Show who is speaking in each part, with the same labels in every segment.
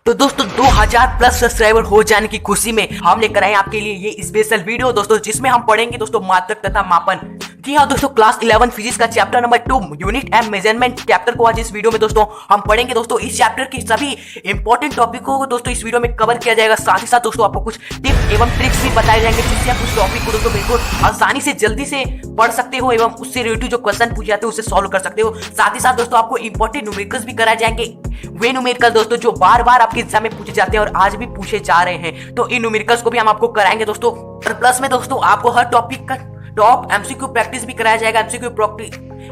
Speaker 1: तो दोस्तों 2000 plus subscriber हो जाने की खुशी में हम लेकर आए आपके लिए ये स्पेशल वीडियो दोस्तों, जिसमें हम पढ़ेंगे दोस्तों मात्रक तथा मापन। जी हाँ दोस्तों, क्लास 11 फिजिक्स का chapter number 2 unit and measurement chapter को आज इस वीडियो में दोस्तों हम पढ़ेंगे। दोस्तों इस चैप्टर की सभी इंपॉर्टेंट टॉपिकों को दोस्तों इस वीडियो में कवर किया जाएगा। साथ ही साथ दोस्तों आपको कुछ टिप्स एवं ट्रिक्स भी बताए जाएंगे, जिससे आप उस टॉपिक को दोस्तों बिल्कुल आसानी से जल्दी से पढ़ सकते हो एवं उससे रिलेटेड जो क्वेश्चन पूछे जाते हैं उसे सॉल्व कर सकते हो। साथ ही साथ दोस्तों आपको इंपॉर्टेंट न्यूमेरिकल्स भी कराए जाएंगे, वे न्यूमेरिकल दोस्तों जो बार बार आपके एग्जाम में पूछे जाते हैं और आज भी पूछे जा रहे हैं। तो इन न्यूमेरिकल्स को भी हम आपको कराएंगे दोस्तों। और प्लस में दोस्तों आपको हर टॉपिक का टॉप एमसीक्यू प्रैक्टिस भी कराया जाएगा।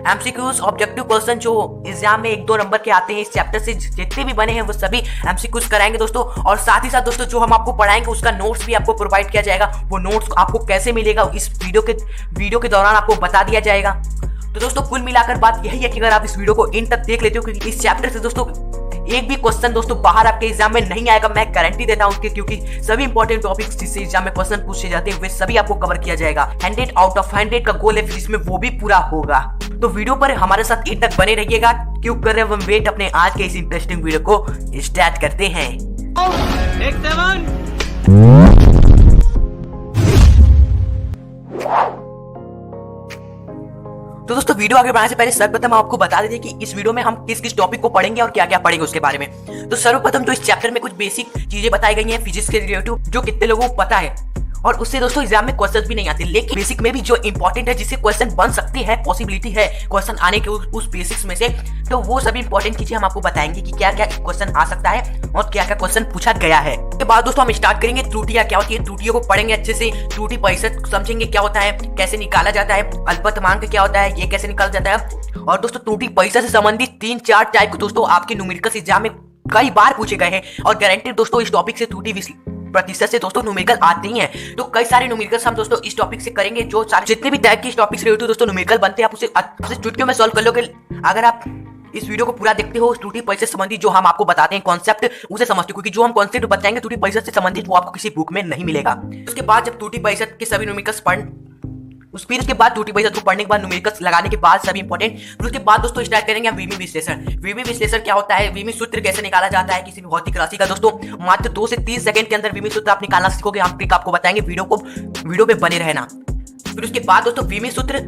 Speaker 1: एमसीक्यूज ऑब्जेक्टिव क्वेश्चन जो एग्जाम में 1-2 नंबर के आते हैं इस चैप्टर से जितने भी बने हैं वो सभी एमसीक्यूज कराएंगे दोस्तों। और साथ ही साथ दोस्तों जो हम आपको पढ़ाएंगे उसका नोट्स भी आपको प्रोवाइड किया जाएगा। वो नोट्स आपको कैसे मिलेगा इस वीडियो के दौरान आपको बता दिया जाएगा। तो दोस्तों कुल मिलाकर बात यही है कि अगर आप इस वीडियो को इन तक देख लेते हो, क्योंकि इस चैप्टर से दोस्तों एक भी क्वेश्चन दोस्तों बाहर आपके एग्जाम में नहीं आएगा, मैं गारंटी देता हूं उसके, क्योंकि सभी इंपॉर्टेंट टॉपिक्स जिससे एग्जाम में क्वेश्चन पूछे जाते हैं वे सभी आपको कवर किया जाएगा। 100 आउट ऑफ 100 का गोल है जिसमें वो भी पूरा होगा। तो वीडियो पर हमारे साथ इन तक बने रहिएगा। क्यों कर रहे हैं हम वेट, अपने आज के इस इंटरेस्टिंग वीडियो को स्टार्ट करते हैं। तो दोस्तों वीडियो आगे बढ़ाने से पहले सर्वप्रथम आपको बता देते कि इस वीडियो में हम किस किस टॉपिक को पढ़ेंगे और क्या क्या पढ़ेंगे उसके बारे में। तो सर्वप्रथम तो इस चैप्टर में कुछ बेसिक चीजें बताई गई हैं फिजिक्स के रिलेटेड, जो कितने लोगों को पता है और उससे दोस्तों एग्जाम में क्वेश्चन भी नहीं आते, लेकिन बेसिक में भी जो इंपॉर्टेंट है जिससे क्वेश्चन बन सकते हैं, पॉसिबिलिटी है क्वेश्चन आने के उस बेसिक्स में से। तो वो सभी इंपॉर्टेंट चीजें हम आपको बताएंगे कि क्या क्या क्वेश्चन आ सकता है और क्या क्या क्वेश्चन पूछा गया है। उसके बाद दोस्तों हम स्टार्ट करेंगे त्रुटियां क्या होती है, त्रुटियों को पढ़ेंगे अच्छे से, त्रुटि परिषद समझेंगे क्या होता है, कैसे निकाला जाता है, अल्पतमांक क्या होता है, ये कैसे निकाला जाता है। और दोस्तों त्रुटि परिषद से संबंधित 3-4 टाइप दोस्तों आपके न्यूमेरिकल एग्जाम में कई बार पूछे गए हैं और गारंटेड दोस्तों इस टॉपिक से त्रुटि प्रतिशत से दोस्तों न्यूमेरिकल आते ही हैं। तो कई सारे न्यूमेरिकल्स हम दोस्तों इस टॉपिक से करेंगे, जो सारे जितने भी टाइप के इस टॉपिक से रिलेटेड दोस्तों न्यूमेरिकल बनते हैं आप उसे चुटकियों में सॉल्व कर लोगे अगर आप इस वीडियो को पूरा देखते हो। त्रुटि परिषद संबंधित जो हम आपको बताते हैं कॉन्सेप्ट उसे समझते हो, क्योंकि जो हम कॉन्सेप्ट बताएंगे त्रुटि परिषद से संबंधित वो आपको किसी बुक में नहीं मिलेगा। उसके बाद जब त्रुटि परिषद के सभी न्यूमेरिकल्स उसके बाद त्रुटि परिषद को पढ़ने के बाद न्यूमेरिकल्स लगाने के बाद सभी इंपॉर्टेंट, फिर उसके बाद दोस्तों स्टार्ट करेंगे हम वीमी विश्लेषण। वीमी विश्लेषण क्या होता है, वीमी सूत्र कैसे निकाला जाता है किसी भी भौतिक राशि का दोस्तों। मात्र 2 से 3 सेकंड के अंदर वीमी सूत्र आप निकालना सीखोगे। हम ट्रिक आपको बताएंगे, वीडियो पे बने रहना। फिर उसके बाद दोस्तों वीमी सूत्र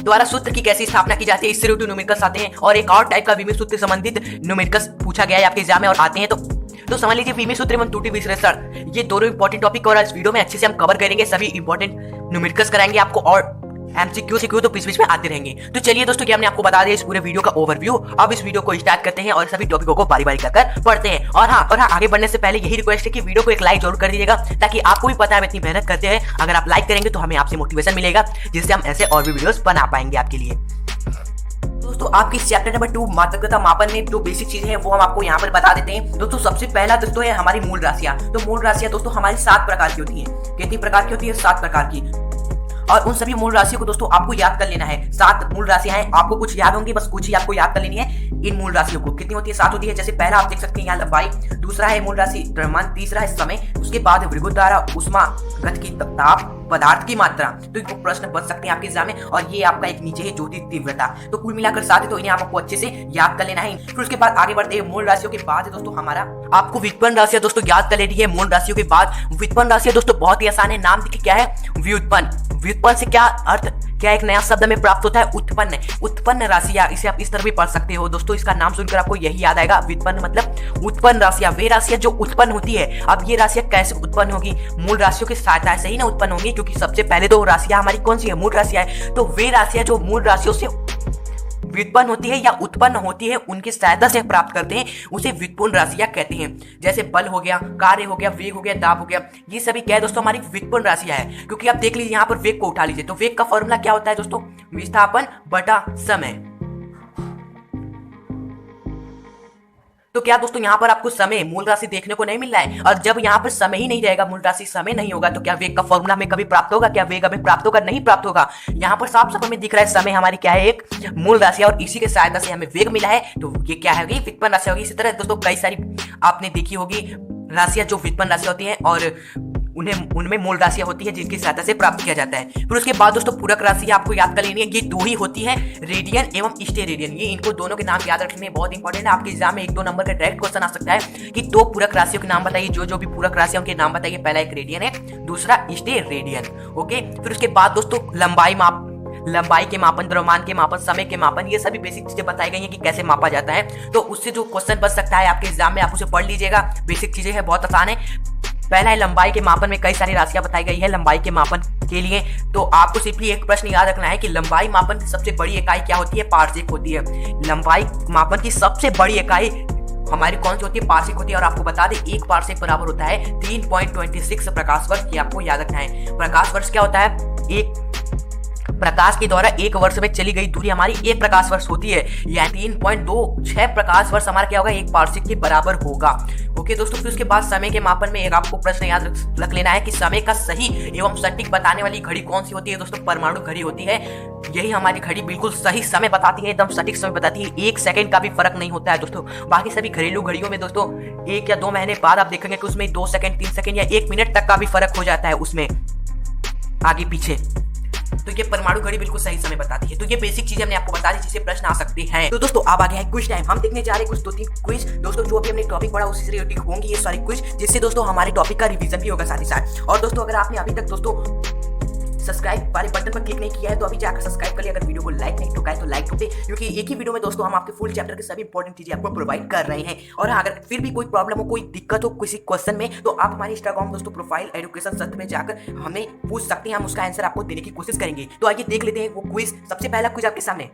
Speaker 1: द्वारा सूत्र की कैसी स्थापना की जाती है, इससे रिलेटेड न्यूमेरिकल्स आते हैं। और एक और टाइप का वीमी सूत्र संबंधित न्यूमेरिकल्स पूछा गया है आपके एग्जाम में और आते हैं। तो समझ लीजिए वीमी सूत्र एवं त्रुटि विश्लेषण ये दोनों इंपॉर्टेंट टॉपिक और इस वीडियो में अच्छे से हम कवर करेंगे, सभी इंपॉर्टेंट न्यूमेरिकल्स कराएंगे आपको और एमसीक्यू तो बीच में आते रहेंगे। तो चलिए दोस्तों कि हमने आपको बता दिया इस पूरे वीडियो का ओवरव्यू। अब इस वीडियो को स्टार्ट करते हैं और सभी टॉपिकों को बारी बारी कर पढ़ते हैं। और हाँ आगे बढ़ने से पहले यही रिक्वेस्ट है कि वीडियो को एक लाइक जरूर कर दीजिएगा, ताकि आपको भी पता है हम इतनी मेहनत करते हैं। अगर आप लाइक करेंगे तो हमें आपसे मोटिवेशन मिलेगा, जिससे हम ऐसे और भी वीडियोस बना पाएंगे आपके लिए। दोस्तों आपकी चैप्टर नंबर 2 मात्रक तथा मापन में जो बेसिक चीजें हैं वो हम आपको यहाँ पर बता देते हैं। दोस्तों सबसे पहला दोस्तों है हमारी मूल राशियां। तो मूल राशियां दोस्तों हमारी 7 प्रकार की होती है। कितनी प्रकार की होती है? 7 प्रकार की। और उन सभी मूल राशियों को दोस्तों आपको याद कर लेना है। 7 मूल राशियां हैं, आपको कुछ याद होंगी, बस कुछ ही आपको याद कर लेनी है। इन मूल राशियों को कितनी होती है? 7 होती है। जैसे पहला आप देख सकते हैं यहाँ लंबाई, दूसरा है मूल राशि द्रव्यमान, तीसरा है समय, उसके बाद विद्युत धारा, ऊष्मा, गति की ताप, पदार्थ की मात्रा। तो ये प्रश्न बच सकते हैं आपके एग्जाम में। और ये आपका एक नीचे है ज्योति तीव्रता। तो कुल मिलाकर 7 है, तो इन्हें आपको अच्छे से याद कर लेना है। फिर उसके बाद आगे बढ़ते हैं मूल राशियों के बाद दोस्तों हमारा आपको व्युत्पन्न राशियां दोस्तों याद कर लेनी है। मूल राशियों के बाद व्युत्पन्न राशियां दोस्तों बहुत ही आसान है। नाम देखिए क्या है, व्युत्पन्न। व्युत्पन्न से क्या अर्थ, क्या एक नया शब्द में प्राप्त होता है? उत्पन्न राशियां। इसे आप इस तरह भी पढ़ सकते हो दोस्तों। इसका नाम सुनकर आपको यही याद आएगा, व्युत्पन्न मतलब उत्पन्न राशियां, वे राशियां जो उत्पन्न होती है। अब ये राशियां कैसे उत्पन्न होगी? मूल राशियों की सहायता से ही ना उत्पन्न होंगी, क्योंकि सबसे पहले तो राशियां हमारी कौन सी है? मूल राशियां है। तो वे राशियां जो मूल राशियों से व्युत्पन्न होती है या उत्पन्न होती है उनकी सहायता से प्राप्त करते हैं, उसे व्युत्पन्न राशियां कहते हैं। जैसे बल हो गया, कार्य हो गया, वेग हो गया, दाब हो गया, ये सभी क्या है दोस्तों हमारी व्युत्पन्न राशियां है। क्योंकि आप देख लीजिए यहाँ पर वेग को उठा लीजिए, तो वेग का फॉर्मूला क्या होता है दोस्तों? विस्थापन बटा समय। तो क्या दोस्तों यहाँ पर आपको समय मूल राशि देखने को नहीं मिल रहा है? और जब यहाँ पर समय ही नहीं रहेगा, मूल राशि समय नहीं होगा, तो क्या वेग का फॉर्मूला हमें कभी प्राप्त होगा? क्या वेग हमें प्राप्त होगा? नहीं प्राप्त होगा। यहाँ पर साफ साफ हमें दिख रहा है समय हमारी क्या है, एक मूल राशि है और इसी के सहायता से हमें वेग मिला है। तो ये क्या है? व्युत्पन्न राशि होगी। इसी तरह दोस्तों कई सारी आपने देखी होगी राशियां जो व्युत्पन्न राशि होती हैं और उन्हें उनमें मूल राशियां होती है जिनकी सहायता से प्राप्त किया जाता है। फिर उसके बाद दोस्तों पूरक राशि आपको याद कर लेनी है, ये दो ही होती है, रेडियन एवं स्टेरेडियन। ये इनको दोनों के नाम याद रखने बहुत इंपॉर्टेंट है। आपके एग्जाम में 1-2 नंबर का डायरेक्ट क्वेश्चन आ सकता है कि दो पूरक राशियों के नाम बताइए। जो भी पूरक राशि है उनके नाम बताइए। पहला एक रेडियन है, दूसरा स्टेरेडियन। ओके, फिर उसके बाद दोस्तों लंबाई के मापन, द्रव्यमान के मापन, समय के मापन, ये सभी बेसिक चीजें बताई गई हैं कि कैसे मापा जाता है। तो उससे जो क्वेश्चन बच सकता है आपके एग्जाम में, आप उसे पढ़ लीजिएगा। बेसिक चीजें हैं, बहुत आसान है। पहला है लंबाई के मापन में कई सारी राशियां बताई गई है लंबाई के मापन के लिए। तो आपको सिंपली एक प्रश्न याद रखना है कि लंबाई मापन की सबसे बड़ी इकाई क्या होती है? पारसेक होती है। लंबाई मापन की सबसे बड़ी इकाई हमारी कौन सी होती है? पारसेक होती है। और आपको बता दें, एक पारसेक बराबर होता है 3.26 प्रकाश वर्ष। ये आपको याद रखना है। प्रकाश वर्ष क्या होता है? एक प्रकाश के द्वारा एक वर्ष में चली गई दूरी हमारी एक प्रकाश वर्ष होती है। यानी 3.26 प्रकाश वर्ष हमारा क्या होगा? एक पारसेक के बराबर होगा। ओके दोस्तों, फिर उसके बाद समय के मापन में एक आपको प्रश्न याद रख लेना है कि समय का सही एवं सटीक बताने वाली घड़ी कौन सी होती है? दोस्तों परमाणु घड़ी होती है। यही हमारी घड़ी बिल्कुल सही समय बताती है, एकदम सटीक समय बताती है। 1 सेकंड का भी फर्क नहीं होता है दोस्तों। बाकी सभी घरेलू घड़ियों में दोस्तों 1 या 2 महीने बाद आप देखेंगे कि उसमें 2 सेकंड, 3 सेकंड या 1 मिनट तक का भी फर्क हो जाता है उसमें आगे पीछे। तो ये परमाणु घड़ी बिल्कुल सही समय बताती है। तो ये बेसिक चीजें हमने आपको बता दी जिससे प्रश्न आ सकते हैं। तो दोस्तों अब आ गया है क्विज टाइम। हम देखने जा रहे हैं कुछ 2-3 क्विज दोस्तों, जो अभी हमने टॉपिक पढ़ा उसी से रिलेटेड होंगे ये सारी क्विज, जिससे दोस्तों हमारे टॉपिक का रिवीजन भी होगा साथ ही साथ। और दोस्तों अगर आपने अभी तक दोस्तों सब्सक्राइब वाले बटन पर क्लिक नहीं किया है तो अभी जाकर सब्सक्राइब कर लिया। अगर वीडियो को लाइक नहीं ठोका है तो लाइक ठोक दे, क्योंकि एक ही वीडियो में दोस्तों हम आपके फुल चैप्टर के सभी इंपॉर्टेंट चीजें आपको प्रोवाइड कर रहे हैं। और अगर फिर भी कोई प्रॉब्लम हो, कोई दिक्कत हो किसी क्वेश्चन में, तो आप हमारे इंस्टाग्राम दोस्तों प्रोफाइल एजुकेशन सत्र में जाकर हमें पूछ सकते हैं। हम उसका आंसर आपको देने की कोशिश करेंगे। तो आइए देख लेते हैं वो क्विज। सबसे पहला क्विज आपके सामने।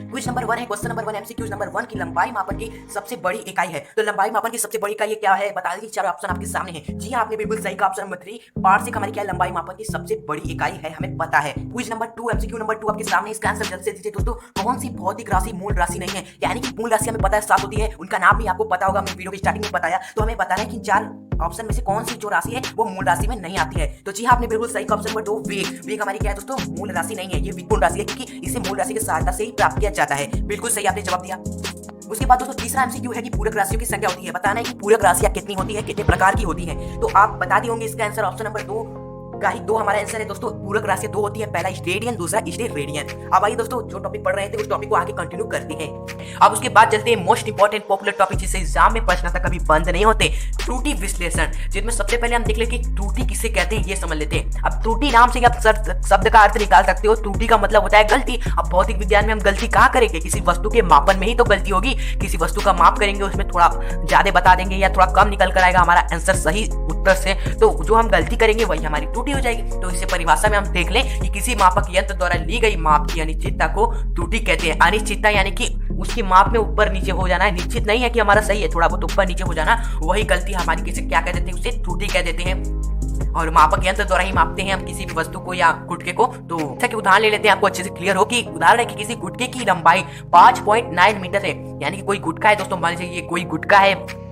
Speaker 1: क्विज नंबर 1 है, क्वेश्चन नंबर 1 एमसीक्यूज नंबर 1 की लंबाई मापन की सबसे बड़ी इकाई है। तो लंबाई मापन की सबसे बड़ी इकाई क्या है? बता दीजिए। चारों ऑप्शन आपके सामने हैं। जी आपने बिल्कुल सही कहा। ऑप्शन नंबर 3 पारसेक हमारी क्या है? लंबाई मापन की सबसे बड़ी इकाई है, हमें पता है। क्विज नंबर 2 एमसीक्यू नंबर 2 आपके सामने। इसका आंसर जल्द से दीजिए दोस्तों। कौन सी भौतिक राशि मूल राशि नहीं है? यानी कि मूल राशि हमें पता है 7 होती है, उनका नाम भी आपको पता होगा, मैं वीडियो की स्टार्टिंग में बताया। तो हमें बताना है कि 4 ऑप्शन में से कौन सी जो राशि है वो मूल राशि में नहीं आती है। तो जी हाँ आपने बिल्कुल सही कहा। ऑप्शन नंबर 2 वेग। वेग हमारी क्या है दोस्तों? मूल राशि नहीं है, ये विपूर्ण राशि है, क्योंकि इसे मूल राशि की सहायता से ही प्राप्त किया जाता है। बिल्कुल सही आपने जवाब दिया। उसके बाद दोस्तों तीसरा एमसीक्यू है कि पूरक राशियों की संख्या होती है। बताना है कि पूरक राशियां कितनी होती है, कितने प्रकार की होती है। तो आप बता दिए होंगे इसका आंसर। ऑप्शन नंबर 2 का ही 2 हमारा आंसर है दोस्तों। पूरक राशि 2 होती है, पहला स्टेडियन, दूसरा स्टेरेडियन। अब आइए दोस्तों जो टॉपिक पढ़ रहे थे उस टॉपिक को आगे कंटिन्यू करते हैं। अब उसके बाद चलते हैं मोस्ट इंपॉर्टेंट पॉपुलर टॉपिक जिससे एग्जाम में प्रश्न तक कभी बंद नहीं होते, त्रुटि विश्लेषण। जिसमें सबसे पहले हम देख लेते कि त्रुटि किसे कहते हैं, ये समझ लेते हैं। अब त्रुटि नाम से आप शब्द का अर्थ निकाल सकते हो। त्रुटि का मतलब होता है गलती। अब भौतिक विज्ञान में हम गलती कहाँ करेंगे? किसी वस्तु के मापन में ही तो गलती होगी। किसी वस्तु का माप करेंगे, उसमें थोड़ा ज्यादा बता देंगे या थोड़ा कम निकल कर आएगा हमारा आंसर सही उत्तर से, तो जो हम गलती करेंगे वही हमारी त्रुटि हो जाएगी। तो इसे परिभाषा में हम देख लें कि किसी मापक यंत्र द्वारा ली गई माप की अनिश्चितता को त्रुटि कहते हैं। अनिश्चितता यानी कि उसकी माप में ऊपर नीचे हो जाना है, निश्चित नहीं है कि हमारा सही है, थोड़ा बहुत ऊपर नीचे हो जाना, वही गलती हमारी किसे क्या कह देते हैं? उसे त्रुटि कह देते हैं। और मापक यंत्र द्वारा ही मापते हैं हम किसी भी वस्तु को या गुटके को। तो जैसा कि उदाहरण ले लेते हैं, आपको अच्छे से क्लियर हो कि उदाहरण है कि किसी गुटके की लंबाई 5.9 मीटर है। यानी कि कोई गुटका है दोस्तों, मान लीजिए ये कोई गुटका है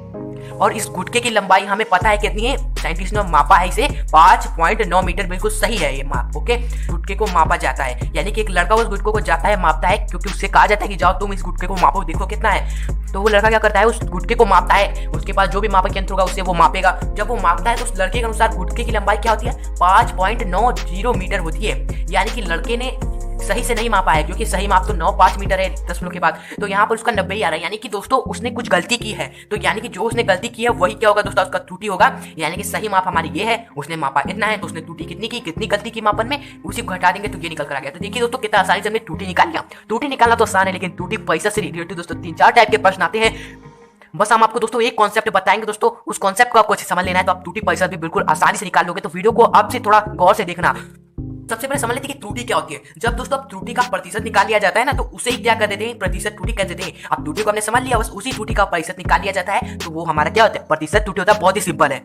Speaker 1: और इस गुटके की लंबाई हमें पता है कितनी है, साइंटिस्ट ने मापा है इसे 5.9 मीटर। बिल्कुल सही है ये माप। ओके, गुटके को मापा जाता है, यानी कि एक लड़का उस गुटके को जाता है, मापता है, क्योंकि उससे कहा जाता है कि जाओ तुम इस गुटके को मापो, देखो कितना है। तो वो लड़का क्या करता है? उस गुटके को मापता है। उसके पास जो भी मापक यंत्र होगा उससे वो मापेगा। जब वो मापता है तो उस लड़के के अनुसार गुटके की लंबाई क्या होती है? 5.90 मीटर होती है। यानी कि लड़के ने सही से नहीं मापा है, क्योंकि सही माप तो 9.5 मीटर है दशमलव के बाद। तो यहाँ पर उसका 90 ही आ रहा है, यानी कि दोस्तों उसने कुछ गलती की है। तो यानी कि जो उसने गलती की है वही क्या होगा दोस्तों? उसका त्रुटि होगा। यानी कि सही माप हमारी ये है, उसने मापा इतना है, तो उसने त्रुटि कितनी की, कितनी गलती की मापन में, उसी को घटा देंगे तो ये निकल कर आ गया। तो देखिए दोस्तों कितना आसानी से हमने त्रुटि निकाल लिया। त्रुटि निकालना तो आसान है, लेकिन त्रुटि पैसा से रिलेटेड दोस्तों 3-4 टाइप के प्रश्न आते हैं। बस हम आपको दोस्तों एक कॉन्सेप्ट बताएंगे दोस्तों, उस कॉन्सेप्ट को आपको अच्छे समझ लेना है, तो आप त्रुटि पैसा भी बिल्कुल आसानी से निकाल लोगे। तो वीडियो को अब से थोड़ा गौर से देखना। सबसे पहले समझ लेते हैं कि त्रुटि क्या होती है। जब दोस्तों अब त्रुटि का प्रतिशत निकाल लिया जाता है ना, तो उसे ही क्या कर देते हैं? प्रतिशत त्रुटि कह देते हैं। अब त्रुटि को हमने समझ लिया, बस उसी त्रुटि का प्रतिशत निकाल लिया जाता है, तो वो हमारा क्या होता है? प्रतिशत त्रुटि होता है। बहुत ही सिंपल है।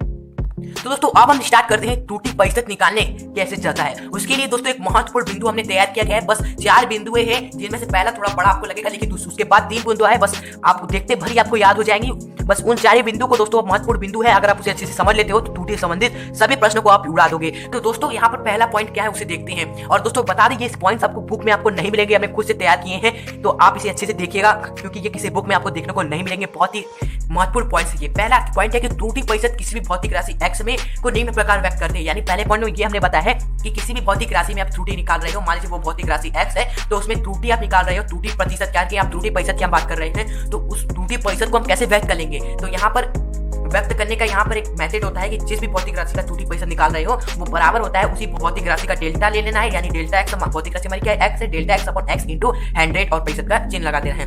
Speaker 1: तो दोस्तों अब हम स्टार्ट करते हैं त्रुटि प्रतिशत निकालने कैसे चलता है। उसके लिए दोस्तों एक महत्वपूर्ण बिंदु हमने तैयार किया गया है। बस 4 बिंदुएं हैं, जिनमें से पहला थोड़ा बड़ा आपको लगेगा, लेकिन उसके बाद 3 बिंदु है, बस आप देखते भरी आपको याद हो जाएंगी। बस उन 4 बिंदु को दोस्तों महत्वपूर्ण बिंदु है, अगर आप उसे अच्छे से समझ लेते हो तो त्रुटि संबंधित सभी प्रश्नों को आप उड़ा दोगे। तो दोस्तों यहाँ पर पहला पॉइंट क्या है उसे देखते हैं। और दोस्तों बता दें, इस पॉइंट्स आपको बुक में आपको नहीं मिलेंगे, हमने खुद से तैयार किए हैं, तो आप इसे अच्छे से देखिएगा, क्योंकि ये किसी बुक में आपको देखने को नहीं मिलेंगे। बहुत ही महत्वपूर्ण पॉइंट है ये। पहला पॉइंट है कि त्रुटि प्रतिशत किसी भी भौतिक राशि एक्स में को निम्न प्रकार व्यक्त करते हैं। यानी पहले पॉइंट में ये हमने बताया है कि किसी भी भौतिक राशि में आप त्रुटि निकाल रहे हो, मान लीजिए वो भौतिक राशि एक्स है तो उसमें त्रुटि आप निकाल रहे हो, त्रुटि प्रतिशत क्या कि आप त्रुटि प्रतिशत की हम बात कर रहे हैं, तो उस त्रुटि प्रतिशत को हम कैसे व्यक्त कर लेंगे। तो यहाँ पर व्यक्त करने का यहाँ पर एक मेथड होता है कि जिस भी भौतिक राशि का त्रुटि प्रतिशत निकाल रहे हो वो बराबर होता है उसी भौतिक राशि का डेल्टा ले लेना है। यानी डेल्टा एक्स, भौतिक राशि हमारी क्या है एक्स है, delta x upon x into 100 और प्रतिशत का चिन्ह लगा देना है।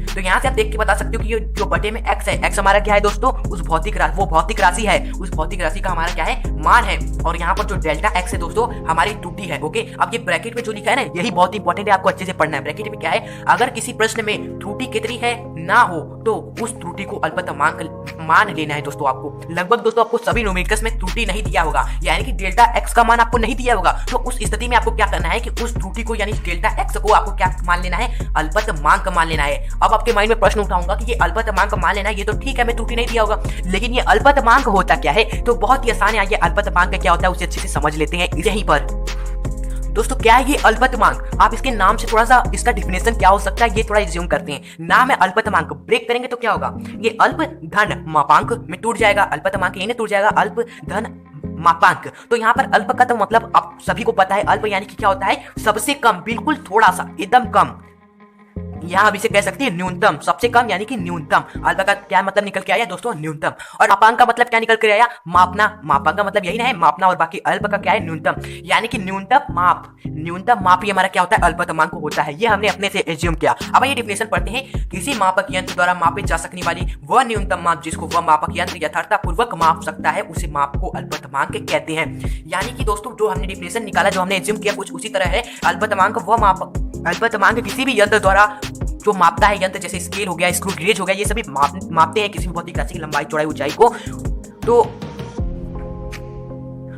Speaker 1: तो यहाँ से आप देख के बता सकते हो कि ये जो बटे में एक्स है, एक्स हमारा क्या है दोस्तों, उस भौतिक राशि, वो भौतिक राशि है, उस भौतिक राशि का हमारा क्या है मान है। और यहाँ पर जो डेल्टा एक्स है दोस्तों हमारी त्रुटि है। ओके, अब ये ब्रैकेट में जो लिखा है ना यही बहुत इंपॉर्टेंट है, आपको अच्छे से पढ़ना है। ब्रैकेट में क्या है, अगर किसी प्रश्न में त्रुटि कितनी है ना हो तो उस त्रुटि को अल्पतमांक मान लेना है दोस्तों। आपको लगभग दोस्तों आपको सभी न्यूमेरिकल्स में त्रुटि नहीं दिया होगा, यानी कि डेल्टा एक्स का मान आपको नहीं दिया होगा, तो उस स्थिति में आपको क्या करना है कि उस त्रुटि को यानी डेल्टा एक्स को आपको क्या मान लेना है, अल्पतमांक मान लेना है। अब आपके माइंड में प्रश्न उठाऊंगा कि ये अल्पतमांक मान लेना है, ये तो ठीक है, मैं त्रुटि नहीं दिया होगा, लेकिन ये अल्पतमांक होता क्या है, तो बहुत ही आसान है। ये अल्पतमांक क्या होता है उसे अच्छे से समझ लेते हैं यहीं पर। दोस्तों क्या है ये अल्पतमांक, आप इसके नाम से थोड़ा सा इसका डिफिनेशन क्या हो सकता है ये थोड़ा रिज्यूम करते हैं। नाम है अल्पतमांक, ब्रेक करेंगे तो क्या होगा, ये अल्प धन मापांक में टूट जाएगा, अल्पतमांक ये टूट जाएगा, अल्प धन मापांक। तो यहाँ पर अल्प का तो मतलब आप सभी को पता है, अल्प यानी कि क्या होता है सबसे कम, बिल्कुल थोड़ा सा, एकदम कम। यहाँ अब इसे कह सकते हैं न्यूनतम, सबसे कम यानी कि न्यूनतम। अल्प का क्या मतलब निकल के आया दोस्तों, न्यूनतम। और मापांक का मतलब क्या निकल के आया, मापना। मापांक का मतलब यही ना है, मापना, और बाकी अल्प का क्या है, न्यूनतम, यानी कि न्यूनतम माप। न्यूनतम माप ये हमारा क्या होता है, अल्पतमांक होता है। ये हमने अपने से एज्यूम किया। अब ये डिफिनेशन पढ़ते हैं, किसी मापक यंत्र द्वारा मापे जा सकने वाली वह न्यूनतम माप जिसको वह मापक यंत्र यथार्थपूर्वक माप सकता है उसे माप को अल्पतमांक कहते हैं। यानी कि दोस्तों जो हमने डिफिनेशन निकाला, जो हमने एज्यूम किया, कुछ उसी तरह है। अल्पतमांक वह मापक, अल्पतमांक किसी भी यंत्र द्वारा जो मापता है, यंत्र जैसे स्केल हो गया, स्क्रू गेज हो गया, ये सभी मापते हैं किसी भी भौतिक राशि की लंबाई, चौड़ाई, ऊंचाई को।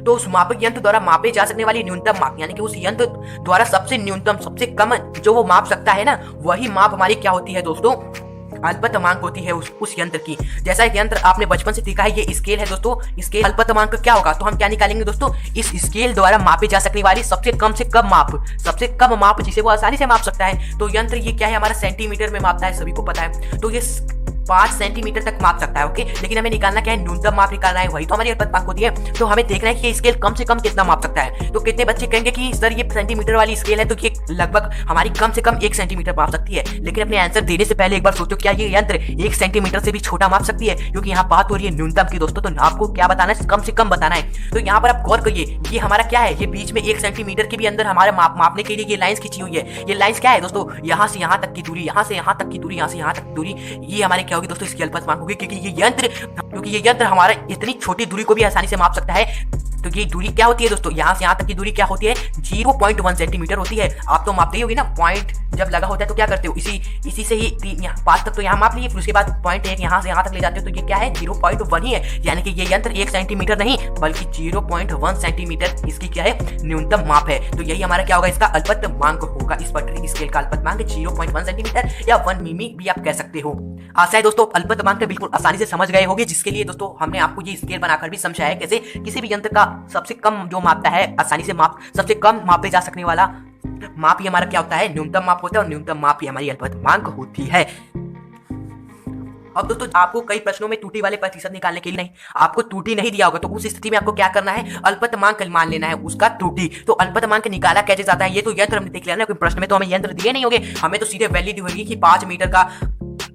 Speaker 1: तो उस मापक यंत्र द्वारा मापे जा सकने वाली न्यूनतम माप, यानी कि उस यंत्र द्वारा सबसे न्यूनतम, सबसे कम जो वो माप सकता है ना, वही माप हमारी क्या होती है दोस्तों, अल्पतमांक होती है उस यंत्र की। जैसा एक यंत्र आपने बचपन से सीखा है, ये स्केल है दोस्तों, स्केल अल्पतमांक क्या होगा, तो हम क्या निकालेंगे दोस्तों, इस स्केल द्वारा मापे जा सकने वाली सबसे कम से कम माप, सबसे कम माप जिसे वो आसानी से माप सकता है। तो यंत्र ये क्या है हमारा सेंटीमीटर में मापता है, सभी को पता है। तो ये 5 सेंटीमीटर तक माप सकता है। ओके, लेकिन हमें निकालना क्या है, न्यूनतम माप निकालना है, वही तो हमारी अल्पतमांक होती है। तो हमें देखना है कि ये स्केल कम से कम कितना माप सकता है। तो कितने बच्चे कहेंगे कि सर ये सेंटीमीटर वाली स्केल है तो ये लगभग हमारी कम से कम 1 सेंटीमीटर माप सकती है। लेकिन अपने आंसर देने से पहले एक बार सोचो, क्या ये यंत्र 1 सेंटीमीटर से भी छोटा माप सकती है, क्योंकि यहाँ बात हो रही है न्यूनतम की दोस्तों। तो आपको क्या बताना है, कम से कम बताना है। तो यहाँ पर आप गौर करिए, ये हमारा क्या है, ये बीच में 1 सेंटीमीटर के भी अंदर हमारे मापने के लिए ये लाइंस खींची हुई है। ये लाइंस क्या है दोस्तों, यहाँ से यहाँ तक की दूरी, यहाँ से यहाँ तक की दूरी, यहाँ से यहाँ तक की दूरी, ये हमारे क्या होगी दोस्तों, इसकी अल्पतमांक होगी। क्योंकि ये यंत्र हमारा इतनी छोटी दूरी को भी आसानी से माप सकता है। तो ये दूरी क्या होती है दोस्तों, यहाँ से यहाँ तक की दूरी क्या होती है, 0.1 सेंटीमीटर होती है। आप तो मापते ही होगी ना, पॉइंट जब लगा होता है तो क्या करते हो, इसी से ही 5 तक तो यहाँ माप लिए, फिर उसके बाद पॉइंट 1 यहाँ से यहाँ तक ले जाते हो, तो ये क्या है 0.1 ही है। यानी कि ये यंत्र 1 सेंटीमीटर नहीं बल्कि 0.1 सेंटीमीटर इसकी क्या है, न्यूनतम माप है। तो यही हमारा क्या होगा, इसका अल्पतमांक होगा। इस पटरी स्केल का अल्पतमांक 0.1 सेंटीमीटर या 1 मिमी भी आप कह सकते हो। आशा है दोस्तों अल्पतमांक बिल्कुल आसानी से समझ गए होंगे, जिसके लिए दोस्तों हमने आपको ये स्केल बनाकर भी समझाया कैसे किसी भी यंत्र का सबसे कम जो मापता है, आसानी से सबसे कम मापे जा सकने वाला माप ही हमारा क्या होता है, न्यूनतम माप होता है। और न्यूनतम माप ही हमारी अल्पतमांक होती है। अब दोस्तों आपको कई प्रश्नों में त्रुटि वाले प्रतिशत निकालने के लिए नहीं, आपको त्रुटि नहीं दिया होगा, तो उस स्थिति में आपको क्या करना है, अल्पतमांक मान लेना है उसका त्रुटि। तो अल्पतमांक निकाला कैसे जाता है, ये तो यंत्र हमने देख लिया ना, कोई प्रश्न में तो हमें यंत्र दिए नहीं होंगे, हमें तो सीधे वैल्यू दी होगी कि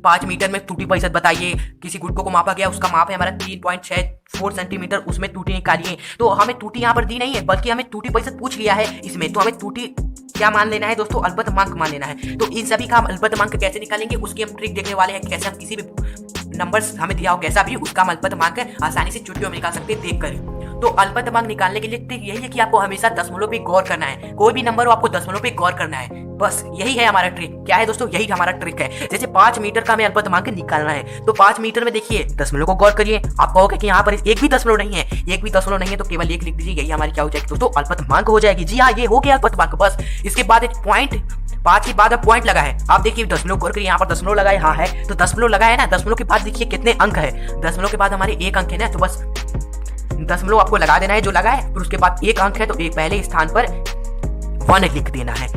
Speaker 1: 5 मीटर में त्रुटि प्रतिशत बताइए। किसी गुटकों को मापा गया, उसका माप है हमारा 3.64 सेंटीमीटर, उसमें त्रुटि निकालिए। तो हमें त्रुटि यहाँ पर दी नहीं है, बल्कि हमें त्रुटि प्रतिशत पूछ लिया है इसमें, तो हमें त्रुटि क्या मान लेना है दोस्तों, अल्पतमांक मान लेना है। तो इन सभी का हम अल्पतमांक कैसे निकालेंगे उसकी हम ट्रिक देखने वाले हैं, कैसे हम किसी भी नंबर्स हमें दिया हो कैसा भी, उसका हम अल्पतमांक आसानी से चुटकियों में निकाल सकते हैं देख कर। तो अल्पतमांक निकालने के लिए ट्रिक यही है कि आपको हमेशा दशमलव पे गौर करना है। कोई भी नंबर हो आपको दशमलव पे गौर करना है, बस यही है हमारा ट्रिक। क्या है दोस्तों, यही हमारा ट्रिक है। जैसे 5 मीटर का हमें अल्पतमांक निकालना है, तो 5 मीटर में देखिए दशमलव को गौर करिए। आप कहोगे कि यहाँ पर एक भी दशमलव नहीं है, एक भी दशमलव नहीं है, तो केवल 1 लिख दीजिए, यही हमारी क्या हो जाएगी दोस्तों, अल्पतमांक हो जाएगी। जी हाँ, ये हो गया अल्पतमांक। बस इसके बाद एक पॉइंट, 5 के बाद अब पॉइंट लगा है, आप देखिए दशमलव गौर करिए, यहाँ पर दशमलव लगा है, हाँ है, तो दशमलव लगा है ना, दशमलव के बाद देखिए कितने अंक है, दशमलव के बाद हमारे 1 अंक है ना, तो बस दशमलव आपको लगा देना है जो लगा है, फिर उसके बाद 1 अंक है तो एक पहले स्थान पर 1 लिख देना है।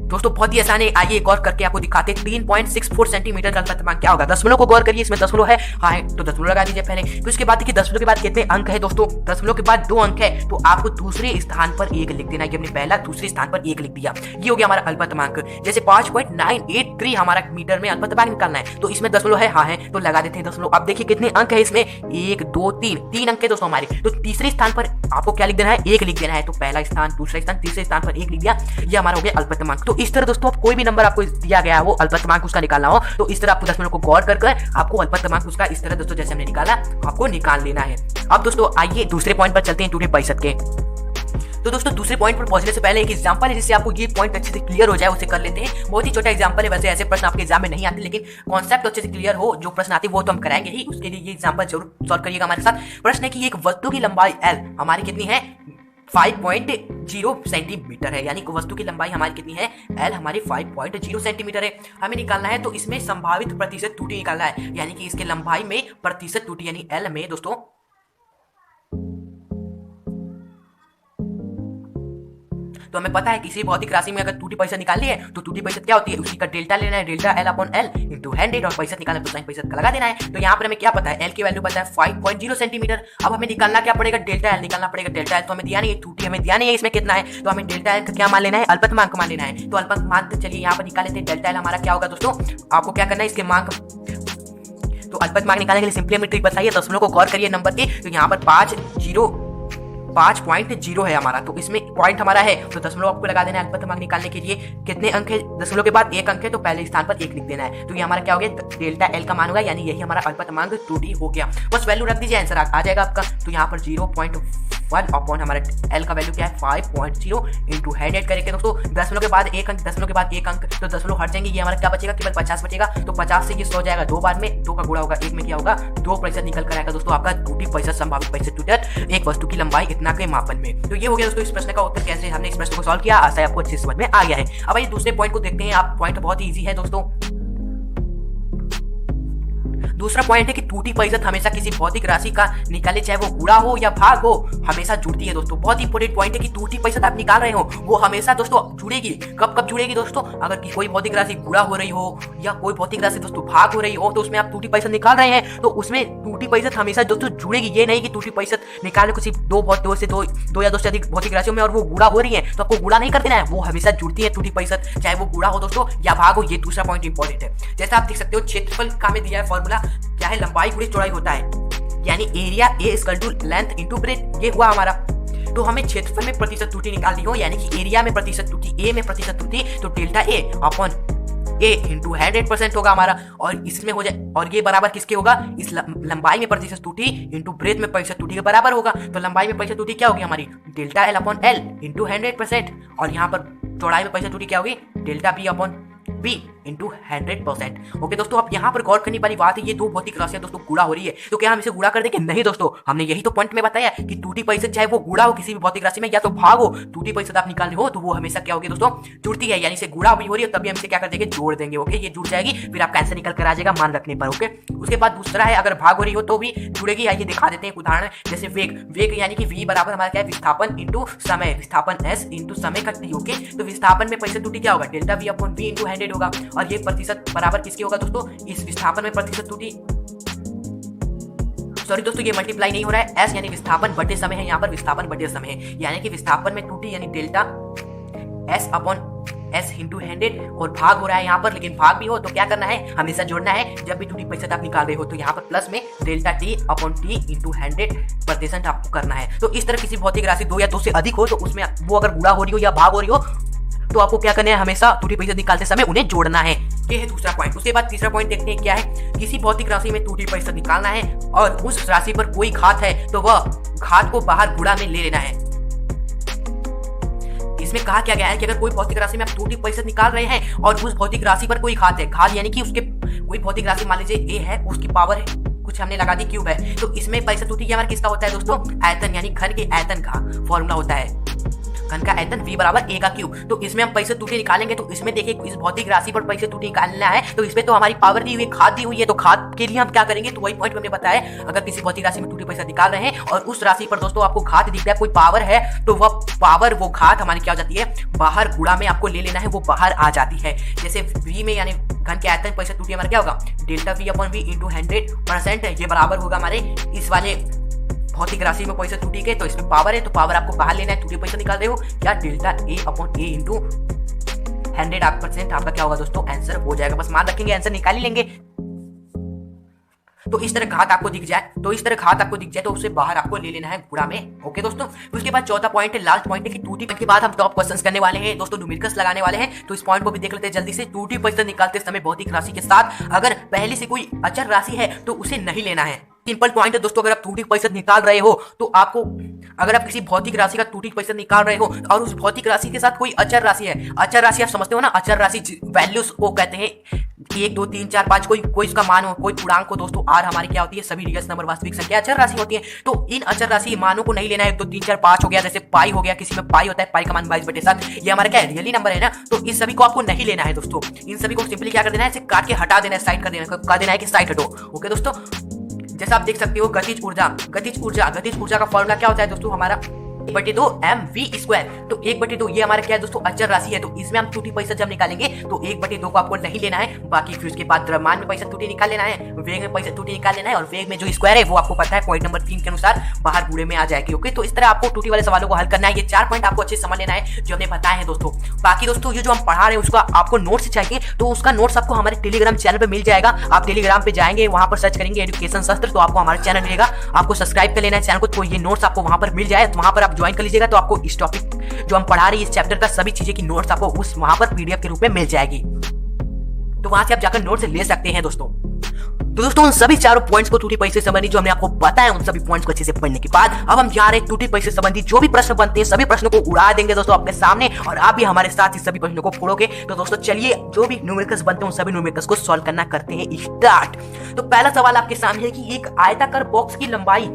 Speaker 1: दोस्तों बहुत ही आसान है, आइए एक और करके आपको दिखाते हैं। 3.64 सेंटीमीटर का अल्पतमांक क्या होगा। दशमलव को गौर करिए, इसमें दशमलव है, हाँ है तो दशमलव लगा दीजिए पहले। तो इसके बाद देखिए दशमलव के बाद कितने अंक है दोस्तों, दशमलव के बाद 2 अंक है, तो आपको दूसरे स्थान पर 1 लिख देना है। हमने पहला दूसरे स्थान पर 1 लिख दिया, ये हो गया हमारा अल्पतमांक। जैसे 5.983 हमारा मीटर में अल्पतमांक निकालना है, तो इसमें दशमलव है, हाँ है तो लगा देते हैं दशमलव। अब देखिए कितने अंक है इसमें, 1 2 3 अंक है दोस्तों हमारे। तो तीसरे स्थान पर आपको क्या लिख देना है, 1 लिख देना है। तो पहला स्थान, दूसरा स्थान, तीसरे स्थान पर 1 लिख दिया, ये हमारा हो गया अल्पतमांक। तो इस तरह दोस्तों आप कोई भी नंबर आपको दिया गया है वो अल्पतमांक उसका निकालना हो, तो इस तरह आपको दशमलव को गौर कर आपको अल्पतमांक उसका इस तरह दोस्तों जैसे हमने निकाला आपको निकाल लेना है। अब दोस्तों आइए दूसरे पॉइंट पर चलते हैं, 2/65 के। तो दोस्तों दूसरे पॉइंट पर पहुंचने से पहले एक एग्जांपल है जिससे आपको ये पॉइंट अच्छे से क्लियर हो जाए, उसे कर लेते हैं। बहुत ही छोटा एग्जांपल है, वैसे ऐसे प्रश्न आपके एग्जाम में नहीं आते, लेकिन कॉन्सेप्ट अच्छे से क्लियर हो, जो प्रश्न आते हैं वो तो हम कराएंगे ही, उसके लिए ये एग्जांपल जरूर सॉल्व करिएगा हमारे साथ। प्रश्न है कि एक वस्तु की लंबाई L हमारी कितनी है, 5.0 सेंटीमीटर है, यानी वस्तु की लंबाई हमारी कितनी है, L हमारी 5.0 सेंटीमीटर है, हमें निकालना है। तो इसमें संभावित प्रतिशत त्रुटि निकालना है, यानी कि इसके लंबाई में प्रतिशत त्रुटि, यानी L में दोस्तों तो हमें पता है किसी भौतिक राशि में अगर त्रुटि प्रतिशत निकालनी है तो त्रुटि प्रतिशत क्या होती है, उसी का डेल्टा लेना है, delta L upon L into 100, और प्रतिशत निकालना है तो साइन प्रतिशत का लगा देना है। तो यहाँ पर हमें क्या पता है, L की वैल्यू पता है 5.0 सेंटीमीटर। अब हमें निकालना क्या पड़ेगा, डेल्टा L निकालना पड़ेगा। डेल्टा L तो हमें दिया नहीं है, त्रुटि हमें दिया नहीं है इसमें कितना है, तो हमें डेल्टा L का क्या मान लेना है, अल्पतमांक मान लेना है। तो अल्पतमांक चलिए यहाँ पर निकाल लेते हैं। डेल्टा L हमारा क्या होगा दोस्तों, आपको क्या करना है, इसके मांग तो अल्पतमांक निकालने के लिए सिंपली हमें ट्रिक बताइए, दशमलव को गौर करिए नंबर की। तो यहाँ पर 5.0 है हमारा, तो इसमें पॉइंट हमारा है, तो दशमलव आपको लगा देना है। अल्पतमांक निकालने के लिए कितने अंक है, दशमलव के बाद 1 अंक है, तो पहले स्थान पर 1 लिख देना है। तो ये हमारा क्या हो गया, डेल्टा L का मान होगा, यानी यही हमारा अल्पतमांक त्रुटि हो गया। बस वैल्यू रख दीजिए, आंसर आ जाएगा आपका। तो यहाँ पर 0.1 अपॉन हमारा L का वैल्यू क्या है 5.0 इंटू 100 करेंगे दोस्तों। दशमलव के बाद 1 अंक, दशमलव के बाद 1 अंक, तो दशमलव हट जाएंगे, ये हमारा क्या बचेगा, केवल 50 बचेगा। तो 50 से ये 100 जाएगा 2 बार में, 2 का गुणा होगा 1 में, क्या होगा 2% निकल कर आएगा दोस्तों आपका त्रुटि प्रतिशत, संभावित प्रतिशत त्रुटि एक वस्तु की लंबाई इतना के मापन में। तो ये हो गया दोस्तों इस प्रश्न का उत्तर, कैसे हमने इस प्रश्न को सॉल्व किया, आशा है आपको अच्छे समझ में आ गया है। अब आइए दूसरे पॉइंट को देखते हैं। आप पॉइंट बहुत ही इजी है दोस्तों। दूसरा पॉइंट है कि त्रुटि प्रतिशत हमेशा किसी भौतिक राशि का निकाले, चाहे वो गुणा हो या भाग हो, हमेशा जुड़ती है दोस्तों। बहुत ही इंपॉर्टेंट पॉइंट है कि त्रुटि प्रतिशत आप निकाल रहे हो वो हमेशा दोस्तों जुड़ेगी। कब जुड़ेगी दोस्तों, अगर कोई भौतिक राशि गुणा हो रही हो या कोई भौतिक राशि दोस्तों भाग हो रही हो, तो उसमें आप त्रुटि प्रतिशत निकाल रहे हैं, तो उसमें त्रुटि प्रतिशत हमेशा दोस्तों जुड़ेगी। ये नहीं कि त्रुटि प्रतिशत निकालने किसी दो या दो से अधिक भौतिक राशियों में और वो गुणा हो रही है तो आपको गुणा नहीं कर देना है, वो हमेशा जुड़ती है त्रुटि प्रतिशत, चाहे वो गुणा हो दोस्तों या भाग हो। ये दूसरा पॉइंट इंपॉर्टेंट है। जैसा आप देख सकते हो क्षेत्रफल का में दिया है फॉर्मूला, क्या है, लंबाई गुणे चौड़ाई होता है, यानी area A equal to length into breadth, ये हुआ हमारा। तो हमें क्षेत्रफल में प्रतिशत त्रुटि निकालनी हो, यानी कि एरिया में प्रतिशत त्रुटि, A में प्रतिशत त्रुटि, तो delta A upon A into 100% होगा हमारा, और इसमें हो जाए, और ये बराबर किसके होगा, इस लंबाई में प्रतिशत त्रुटि इंटू ब्रेथ में प्रतिशत त्रुटि के बराबर होगा। तो लंबाई में प्रतिशत त्रुटि क्या होगी हमारी, delta L upon L into 100%, और यहाँ पर चौड़ाई में प्रतिशत त्रुटि क्या होगी, delta B upon B into 100%। Okay दोस्तों, अब यहाँ पर गौर करने वाली बात है, ये दो भौतिक राशियां दोस्तों गुणा हो रही है, तो क्या हम इसे गुणा कर देंगे, नहीं दोस्तों। हमने यही तो पॉइंट में बताया कि त्रुटि प्रतिशत चाहे वो गुणा हो किसी भी भौतिक राशि में या तो भाग हो, त्रुटि प्रतिशत आप निकालने हो तो वो हमेशा क्या होगी दोस्तों, जुड़ती है, यानी से गुणा भी हो रही है तभी हम इसे क्या कर देंगे, जोड़ देंगे। ओके, ये जुड़ जाएगी, फिर आपका आंसर निकल कर आ जाएगा मान रखने पर। ओके, उसके बाद दूसरा है, अगर भाग हो रही हो तो भी जुड़ेगी। आइए दिखा देते हैं एक उदाहरण, जैसे वेग यानी कि V बराबर हमारा क्या है, विस्थापन इंटू समय, विस्थापन S इंटू समय का T। ओके, तो विस्थापन में प्रतिशत त्रुटि क्या होगा, delta V upon V into 100 होगा, और ये प्रतिशत बराबर किसके होगा दोस्तों, इस विस्थापन में प्रतिशत त्रुटि, सॉरी दोस्तों ये मल्टीप्लाई नहीं हो रहा है, S यानी विस्थापन बटे समय है, यहाँ पर विस्थापन बटे समय है, यानी कि विस्थापन में त्रुटि यानी delta S upon S into 100, और भाग हो रहा है यहाँ पर, लेकिन भाग भी हो तो क्या करना है, हमेशा जोड़ना है। जब भी त्रुटि प्रतिशत आप निकाल रहे हो तो यहाँ पर प्लस में delta T upon T into 100% आपको करना है। तो इस तरह किसी भौतिक राशि 2 या 2 से अधिक हो तो उसमें वो अगर गुणा हो रही हो या भाग हो रही हो तो आपको क्या करना है, हमेशा त्रुटि प्रतिशत निकालते समय उन्हें जोड़ना है। ये है दूसरा पॉइंट। उसके बाद तीसरा पॉइंट देखते हैं क्या है, किसी भौतिक राशि में त्रुटि प्रतिशत निकालना है और उस राशि पर कोई घात है तो वह घात को बाहर गुणा में ले लेना है। इसमें कहा क्या गया है कि अगर कोई भौतिक राशि में आप त्रुटि प्रतिशत निकाल रहे हैं और उस भौतिक राशि पर कोई घात है, घात यानी कि उसके कोई भौतिक राशि मान लीजिए A है, उसकी पावर है कुछ हमने लगा दी क्यूब है, तो इसमें प्रतिशत त्रुटि हमारा किसका होता है दोस्तों, आयतन यानी घन के आयतन का फॉर्मूला होता है। घन का आयतन v बराबर a का क्यूब। तो इसमें हम पैसे त्रुटि निकालेंगे, तो इसमें देखिए इस भौतिक राशि पर पैसे त्रुटि निकालना है, तो इसमें तो हमारी पावर दी हुई है, खाद दी हुई है, तो खाद के लिए हम क्या करेंगे, तो वही पॉइंट हमने बताया, अगर किसी भौतिक राशि में त्रुटि पैसा निकाल रहे हैं और उस राशि पर दोस्तों आपको घात दिखता है, कोई पावर है, तो वह पावर वो घात हमारी क्या हो जाती है, बाहर गुणा में आपको ले लेना है, वो बाहर आ जाती है। जैसे v में यानी घन के आयतन पैसे त्रुटि हमारा क्या होगा, delta v upon v into 100%, ये बराबर होगा हमारे इस वाले भौतिक राशि में पैसे त्रुटि के, तो इसमें पावर है, तो पावर आपको बाहर लेना है, त्रुटि पैसा निकाल रहे हो, क्या delta a upon a into 100% आपका क्या होगा दोस्तों, आंसर हो जाएगा। बस मान रखेंगे, आंसर निकाल ही लेंगे। तो इस तरह घात आपको दिख जाए, तो उसे बाहर आपको ले लेना है गुणा में। ओके दोस्तों, उसके बाद चौथा पॉइंट है, लास्ट पॉइंट है कि त्रुटि के बाद हम टॉप क्वेश्चंस करने वाले हैं दोस्तों, न्यूमेरिकल्स लगाने वाले हैं, तो इस पॉइंट को भी देख लेते हैं जल्दी से। त्रुटि पैसा निकालते समय भौतिक राशि के साथ अगर पहले से कोई अचर राशि है तो उसे नहीं लेना है। सिंपल पॉइंट है दोस्तों, अगर आप त्रुटि पैसा निकाल रहे हो तो आपको, अगर आप किसी भौतिक राशि का त्रुटि पैसा निकाल रहे हो और उस भौतिक राशि के साथ कोई अचर राशि है, अचर राशि आप समझते हो ना, अचर राशि वैल्यूज को कहते हैं 1 2 3 4 5, कोई इसका मान हो, कोई पूर्णांक हो दोस्तों, आर हमारी क्या होती है, सभी रियल नंबर वास्तविक संख्या अचर राशि होती है। तो इन अचर राशि मानों को नहीं लेना है, 1 2 3 4 5 हो गया, जैसे पाई हो गया, किसी में पाई होता है, पाई का मान 22/7, ये हमारा क्या है, रियली नंबर है ना, तो इस सभी को आपको नहीं लेना है दोस्तों। इन सभी को सिंपली क्या कर देना है, इसे काट के हटा देना है, साइड कर देना है कि साइड हटो। ओके दोस्तों, जैसा आप देख सकते हो गतिज ऊर्जा का फॉर्मूला क्या होता है दोस्तों, हमारा 1/2 mv²। तो 1/2 ये हमारा क्या है दोस्तों, अचर राशि है, तो इसमें हम त्रुटि पैसा जब निकालेंगे तो 1/2 को आपको नहीं लेना है, बाकी फिर उसके बाद द्रव्यमान में पैसा त्रुटि निकाल लेना है, वेग में पैसा त्रुटि निकाल लेना है, और वेग में जो स्क्वायर है वो आपको पता है पॉइंट नंबर 3 के अनुसार बाहर गुणे में आ जाएगी। ओके, तो इस तरह आपको त्रुटि वाले सवालों को हल करना है। ये 4 पॉइंट आपको अच्छे से समझ लेना है जो हमने बताए हैं दोस्तों। बाकी दोस्तों ये जो हम पढ़ा रहे हैं उसका आपको नोट्स चाहिए, तो उसका नोट्स आपको हमारे टेलीग्राम चैनल पे मिल जाएगा। आप टेलीग्राम पे जाएंगे, वहां पर सर्च करेंगे एजुकेशन शास्त्र, तो आपको हमारा चैनल मिलेगा, आपको सब्सक्राइब कर लेना है चैनल को, तो ये नोट्स आपको वहां पर मिल जाए, तो वहां पर आप ज्वाइन कर लीजिएगा, तो आपको इस टॉपिक जो हम पढ़ा रहे हैं इस चैप्टर का सभी चीजें की नोट्स आपको उस वहां पर पीडीएफ के रूप में मिल जाएगी, तो वहां से आप जाकर नोट्स ले सकते हैं दोस्तों। तो दोस्तों उन सभी चारों पॉइंट्स को त्रुटि पैसे संबंधी जो हमने आपको बताया, उन सभी पॉइंट्स को अच्छे से पढ़ने के बाद अब हम जा रहे हैं त्रुटि पैसे संबंधी जो भी प्रश्न बनते हैं सभी प्रश्नों को उड़ा देंगे दोस्तों आपके सामने, और आप भी हमारे साथ इस सभी प्रश्नों को फोड़ोगे। तो दोस्तों चलिए जो भी न्यूमेरिकल्स बनते हैं उन सभी न्यूमेरिकल्स को सॉल्व करना करते हैं स्टार्ट। तो पहला सवाल आपके सामने है कि एक आयताकार बॉक्स की लंबाई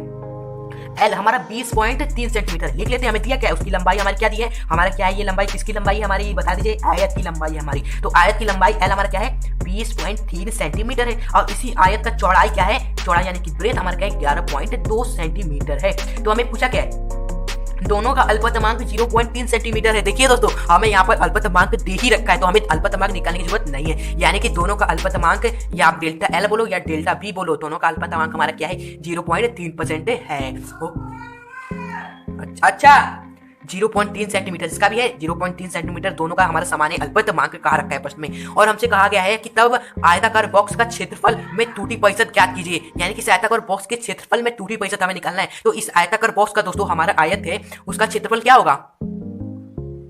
Speaker 1: L हमारा 20.3 सेंटीमीटर लिख लेते हैं। हमें दिया क्या है, उसकी लंबाई हमारी क्या दी है, हमारा क्या है, ये लंबाई किसकी लंबाई है हमारी, बता दीजिए, आयत की लंबाई है हमारी। तो आयत की लंबाई L हमारा क्या है, 20.3 सेंटीमीटर है, और इसी आयत का चौड़ाई क्या है, चौड़ाई यानी कि ब्रेथ हमारा क्या है, 11.2 सेंटीमीटर है। तो हमें पूछा क्या है, दोनों का अल्पतमांक 0.3 सेंटीमीटर है। देखिए दोस्तों हमें यहाँ पर अल्पतमांक दे ही रखा है, तो हमें अल्पतमांक निकालने की जरूरत नहीं है, यानी कि दोनों का अल्पतमांक, या आप डेल्टा L बोलो या डेल्टा B बोलो, दोनों का अल्पतमांक हमारा क्या है, 0.3% है। अच्छा 0.3 सेंटीमीटर इसका भी है, 0.3 सेंटीमीटर, दोनों का हमारा समान अल्पतमांक कहा रखा है प्रश्न में। और हमसे कहा गया है कि तब आयताकार बॉक्स का क्षेत्रफल में त्रुटि प्रतिशत ज्ञात कीजिए, यानी कि आयताकार बॉक्स के क्षेत्रफल में त्रुटि प्रतिशत हमें निकालना है। तो इस आयताकार बॉक्स का दोस्तों हमारा आयत है, उसका क्षेत्रफल क्या होगा,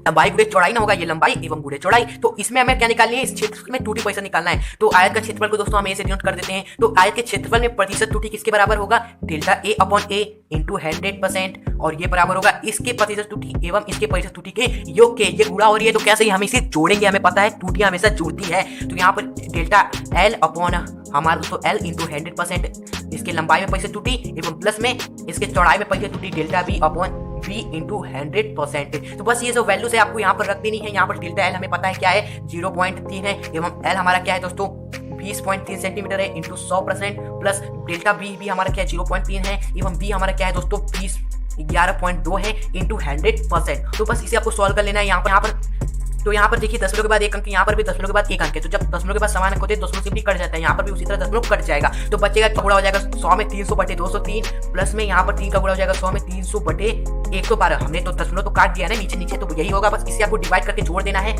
Speaker 1: लंबाई गुणे चौड़ाई ना होगा, ये लंबाई एवं गुणे चौड़ाई। तो इसमें हमें क्या निकालनी है, इस क्षेत्रफल में त्रुटि प्रतिशत निकालना है। तो आयत का क्षेत्रफल को दोस्तों हम ए से डिनोट कर देते हैं। तो आयत के क्षेत्रफल में प्रतिशत त्रुटि किसके बराबर होगा, delta A upon A into 100%, और ये बराबर होगा इसके प्रतिशत त्रुटि एवं इसके प्रतिशत त्रुटि के योग के। ये गुणा हो रही है तो कैसे हम इसे जोड़ेंगे, हमें पता है त्रुटियां हमेशा जुड़ती है। तो यहाँ पर डेल्टा L अपॉन हमारा दोस्तों L इंटू 100%, इसके लंबाई में प्रतिशत त्रुटि एवं प्लस में इसके चौड़ाई में प्रतिशत त्रुटि delta B upon V into 100%। तो बस ये जो वैल्यूज है आपको यहाँ पर रख देनी है। यहाँ पर डेल्टा L हमें पता है क्या है, 0.3 है, एवं L हमारा क्या है दोस्तों 20.3 सेंटीमीटर है इंटू 100%, प्लस डेल्टा B भी हमारा क्या है 0.3 है, एवं B हमारा क्या है दोस्तों 11.2 है इंटू 100%। तो बस इसे आपको सॉल्व कर लेना है। यहाँ पर तो यहाँ पर देखिए दशमलव के बाद एक अंक, यहाँ पर भी दशमलव के बाद एक अंक है, तो जब दशमलव के बाद समान अंक होते हैं दशमलव सिंपली कट जाता है, यहाँ पर भी उसी तरह दशमलव कट जाएगा। तो बचेगा गुणा हो जाएगा 100 में 300/203, प्लस में यहाँ पर 3 का गुणा हो जाएगा 100 में 300/112। हमने तो दशमलव तो काट दिया ना नीचे नीचे, तो यही होगा, बस इसे आपको डिवाइड करके जोड़ देना है।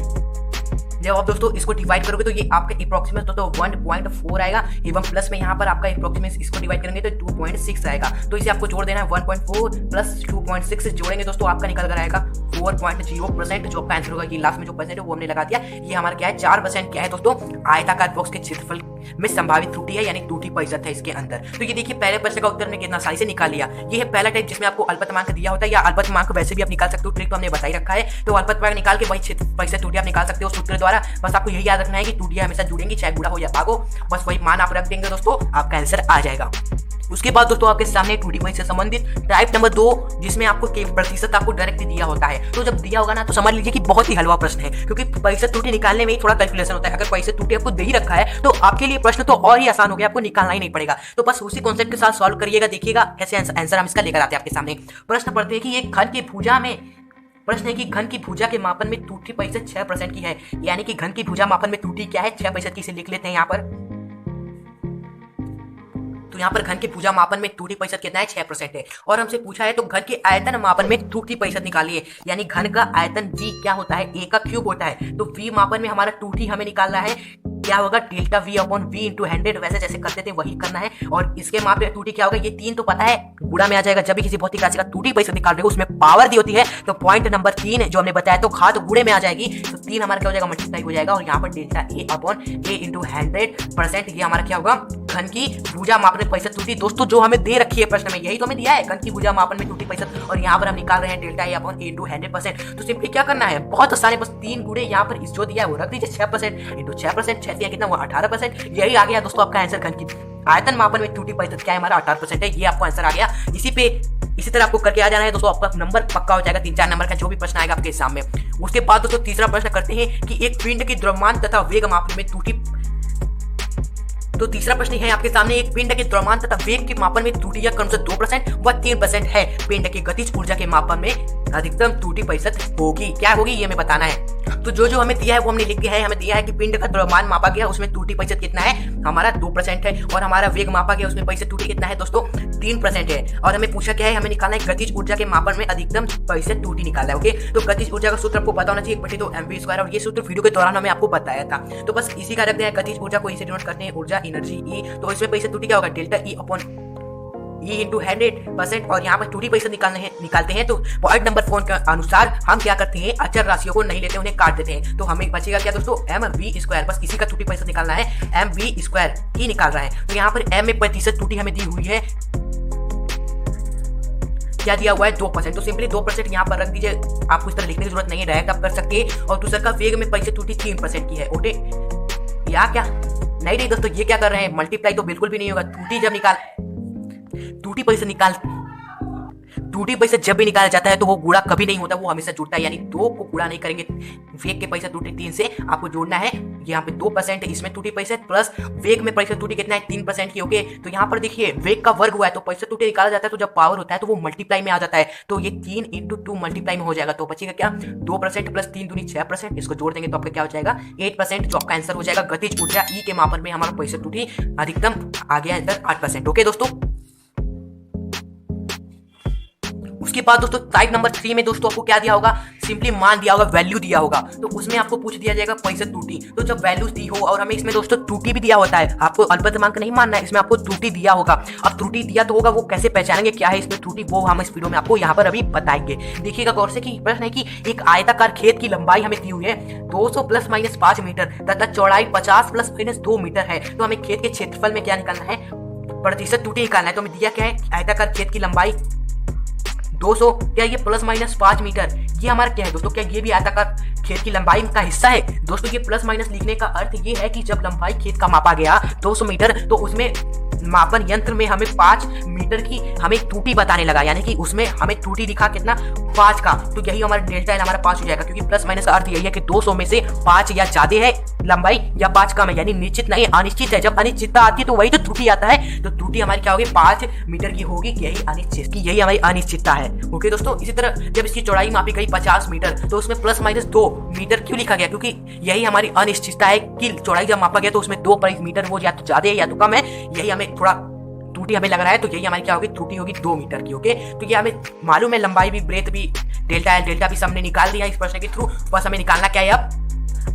Speaker 1: जब आप दोस्तों इसको डिवाइड करोगे तो ये आपका अप्रोक्सीमेट तो 1.4 आएगा, एवं प्लस में यहाँ पर आपका अप्रोक्सीमेट इसको डिवाइड करेंगे तो 2.6 आएगा। तो इसे आपको जोड़ देना है, 1.4 प्लस 2.6 जोड़ेंगे दोस्तों आपका निकल कर आएगा 4.0%। जो आपका आंसर होगा ये लास्ट में जो परसेंट है वो हमने लगा दिया। ये हमारा क्या है 4% क्या है दोस्तों, आयताकार बॉक्स के क्षेत्रफल में संभावित त्रुटि है, यानी त्रुटि प्रतिशत है इसके अंदर। तो ये देखिए पहले प्रश्न का उत्तर ने कितना आसानी से निकाल लिया। ये है पहला टाइप जिसमें आपको अल्पतमांक दिया होता है, या अल्पतमांक वैसे भी आप निकाल सकते हो, ट्रिक तो हमने बताई रखा है। तो अल्पतमांक निकाल के वही प्रतिशत त्रुटि आप निकाल सकते हो सूत्र द्वारा। बस आपको यही याद रखना है कि त्रुटियां हमेशा जुड़ेंगी, चाहे गुणा हो या भागो, बस वही मान आप रख देंगे दोस्तों, आपका आंसर आ जाएगा। उसके बाद दोस्तों आपके सामने 2D पॉइंट से संबंधित टाइप नंबर 2, जिसमें आपको प्रतिशत आपको डायरेक्ट दिया होता है। तो जब दिया होगा ना तो समझ लीजिए कि बहुत ही हलवा प्रश्न है, क्योंकि प्रतिशत त्रुटि निकालने में ही थोड़ा कैलकुलेशन होता है। अगर प्रतिशत त्रुटि आपको दे ही रखा है तो आपके लिए प्रश्न तो और ही आसान हो गया, आपको निकालना ही नहीं पड़ेगा। तो बस उसी कॉन्सेप्ट के साथ सॉल्व करिएगा, देखिएगा कैसे आंसर हम इसका लेकर आते हैं आपके सामने। प्रश्न पढ़ते हैं कि एक घन की भुजा में प्रश्न है कि घन की भुजा के मापन में त्रुटि प्रतिशत 6% की है, यानी कि घन की भुजा मापन में त्रुटि क्या है, 6% की। इसे लिख लेते हैं यहाँ पर। तो यहाँ पर घन की भुजा मापन में त्रुटि प्रतिशत कितना है, 6% है। और हमसे पूछा है तो घन के आयतन मापन में त्रुटि प्रतिशत निकालिए, यानी घन का आयतन v क्या होता है, a का क्यूब होता है। तो v मापन में हमारा त्रुटि हमें निकालना है, क्या होगा, delta v upon v into 100, वैसे जैसे करते थे वही करना है। और इसके माप में त्रुटि क्या होगा, ये 3 तो पता है, गुणा में आ जाएगा। जब भी किसी भौतिक राशि का त्रुटि प्रतिशत निकाल रहे हो उसमें पावर दी होती है, तो पॉइंट नंबर 3 जो हमने बताया तो घात गुणे में आ जाएगी। तो 3 हमारा क्या हो जाएगा, मल्टीप्लाई हो जाएगा। और यहाँ पर delta a upon a into 100%, ये हमारा क्या होगा, घन की भुजा मापन में प्रतिशत त्रुटि। दोस्तों जो हमें दे रखी है प्रश्न में यही तो हमें दिया है, घन की भुजा मापन में त्रुटि प्रतिशत, और यहाँ पर हम निकाल रहे हैं delta a upon a into 100%। तो सिंपली क्या करना है, बहुत आसान है, बस 3 गुणे यहाँ पर इस जो दिया है वो रख दीजिए, 6% इंटू 6%, 6 कितना हुआ 18%। यही आ गया दोस्तों आपका आंसर। घन की आयतन मापन में त्रुटि प्रतिशत क्या है, हमारा 18% है। ये आपको आंसर आ गया। इसी तरह आपको करके आ जाना है दोस्तों, आपका नंबर पक्का हो जाएगा 3-4 नंबर का जो भी प्रश्न आएगा आपके सामने। उसके बाद दोस्तों तीसरा प्रश्न करते हैं कि एक पिंड की द्रव्यमान तथा वेग मापन में त्रुटि। तो तीसरा प्रश्न है आपके सामने, एक पिंड के द्रव्यमान तथा वेग के मापन में त्रुटि क्रमशः 2% व 3% है। पिंड की गतिज ऊर्जा के मापन में अधिकतम त्रुटि प्रतिशत होगी, क्या होगी ये हमें बताना है। तो जो हमें दिया है वो हमने लिख दिया है। हमें दिया है कि पिंड का द्रव्यमान मापा गया, उसमें त्रुटि प्रतिशत कितना है, हमारा 2% है। और हमारा वेग मापा गया, उसमें प्रतिशत त्रुटि कितना है दोस्तों, 3% है। और हमें पूछा क्या है, हमें निकालना है गतिज ऊर्जा के मापन में अधिकतम प्रतिशत त्रुटि निकालना है। ओके, तो गतिज ऊर्जा का सूत्र आपको पता होना चाहिए, 1/2 mv², और ये सूत्र वीडियो के दौरान हमें आपको बताया था। तो बस इसी का रखते हैं, गतिज ऊर्जा को इसे डिनोट करते हैं ऊर्जा एनर्जी ई। तो इसमें प्रतिशत त्रुटि क्या होगा, delta E upon E into 100%। और यहाँ पर त्रुटि प्रतिशत निकालते हैं। तो पॉइंट नंबर 4 के अनुसार हम क्या करते हैं, अचर राशियों को नहीं लेते, उन्हें काट देते हैं। तो हमें बचेगा क्या दोस्तों, mv², बस इसी का त्रुटि प्रतिशत निकालना है, mv² ही निकाल रहा है। तो यहाँ पर m में प्रतिशत त्रुटि हमें दी हुई है, क्या दिया हुआ है, 2%। तो सिंपली 2% यहाँ पर रख दीजिए, आपको इस तरह लिखने की जरूरत नहीं है, डायरेक्ट आप कर सकते हैं। और दूसरा का वेग में प्रतिशत त्रुटि 3% की है। ओके, या क्या नहीं दोस्तों, ये क्या कर रहे हैं, मल्टीप्लाई तो बिल्कुल भी नहीं होगा। त्रुटि प्रतिशत जब भी निकाला जाता है तो वो गुणा कभी नहीं होता, वो हमेशा जुड़ता है, यानी 2 को गुणा नहीं करेंगे। वेग के प्रतिशत त्रुटि 3 से आपको जोड़ना है, यहाँ पे 2% है, इसमें त्रुटि प्रतिशत प्लस वेग में प्रतिशत त्रुटि कितना है, 3% की। ओके, तो यहाँ पर देखिए वेग का वर्ग हुआ है तो प्रतिशत त्रुटि निकाला जाता है, तो जब पावर होता है तो वो मल्टीप्लाई में आ जाता है। तो ये 3 इंटू 2 मल्टीप्लाई में हो जाएगा, तो बचेगा क्या, 2% प्लस 3 दूनी 6%, इसको जोड़ देंगे तो आपका क्या हो जाएगा, 8%, जो आपका आंसर हो जाएगा। गतिज ऊर्जा ई के मापन में हमारा प्रतिशत त्रुटि अधिकतम आ गया अंदर 8%। ओके दोस्तों, उसके बाद दोस्तों टाइप नंबर 3 में दोस्तों आपको क्या दिया होगा, सिंपली मान दिया होगा, वैल्यू दिया होगा। तो उसमें आपको पूछ दिया जाएगा प्रतिशत त्रुटि। तो जब वैल्यूज दी हो, और हमें इसमें दोस्तों त्रुटि भी दिया होता है, आपको अल्पतमांक नहीं मानना है, इसमें आपको त्रुटि दिया होगा। अब त्रुटि दिया तो होगा, वो कैसे पहचानेंगे क्या है इसमें त्रुटि, वो हम इस वीडियो में आपको यहाँ पर अभी बताएंगे। देखिएगा गौर से कि प्रश्न है कि एक आयताकार खेत की लंबाई हमें दी हुई है 200 ± 5 मीटर तथा चौड़ाई 50 ± 2 मीटर है। तो हमें खेत के क्षेत्रफल में क्या निकालना है, प्रतिशत त्रुटि निकालना है। तो हमें दिया क्या है, आयताकार खेत की लंबाई 200, क्या ये ±5 मीटर, ये हमारा क्या है दोस्तों, क्या ये भी आयताकार खेत की लंबाई का हिस्सा है। दोस्तों ये प्लस माइनस लिखने का अर्थ ये है कि जब लंबाई खेत का मापा गया 200 मीटर, तो उसमें मापन यंत्र में हमें 5 मीटर की हमें त्रुटि बताने लगा, यानी कि उसमें हमें त्रुटि दिखा कितना, 5 का। तो यही हमारा डेल्टा एल हमारा 5 हो जाएगा, क्योंकि प्लस माइनस का अर्थ यही है कि 200 में से 5 या ज्यादा है लंबाई या 5 कम है, यानी निश्चित नहीं अनिश्चित है। जब अनिश्चितता आती है तो वही तो त्रुटि आता है। तो त्रुटि हमारी क्या होगी, 5 मीटर की होगी, यही हमारी अनिश्चितता है। ओके दोस्तों, इसी तरह जब इसकी चौड़ाई मापी गई 50 मीटर, तो उसमें प्लस माइनस 2 मीटर क्यों लिखा गया, क्योंकि यही हमारी अनिश्चितता है कि चौड़ाई जब मापा गया तो उसमें 2 मीटर वो या तो ज्यादा है या तो कम है, यही हमें थोड़ा त्रुटि हमें लग रहा है। तो यही हमारी क्या होगी, त्रुटि होगी 2 मीटर की। ओके, तो ये हमें मालूम है, लंबाई भी ब्रेथ भी डेल्टा एल डेल्टा भी हमने निकाल दिया इस प्रश्न के थ्रू। बस हमें निकालना क्या है अब,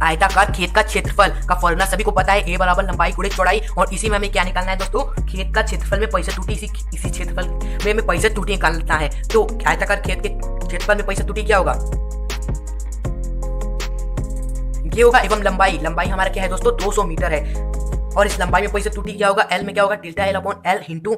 Speaker 1: आयताकार खेत का क्षेत्रफल का फॉर्मूला सभी को पता है, a बराबर लंबाई गुणे चौड़ाई। और इसी में हमें क्या निकालना है दोस्तों, खेत का क्षेत्रफल में प्रतिशत त्रुटि, इसी क्षेत्रफल में हमें प्रतिशत त्रुटि निकालना है। तो आयताकार खेत के क्षेत्रफल में प्रतिशत त्रुटि क्या होगा, ये होगा, एवं लंबाई हमारा क्या है दोस्तों, 200 मीटर है। और इस लंबाई में प्रतिशत त्रुटि क्या होगा, एल में क्या होगा, delta L upon L into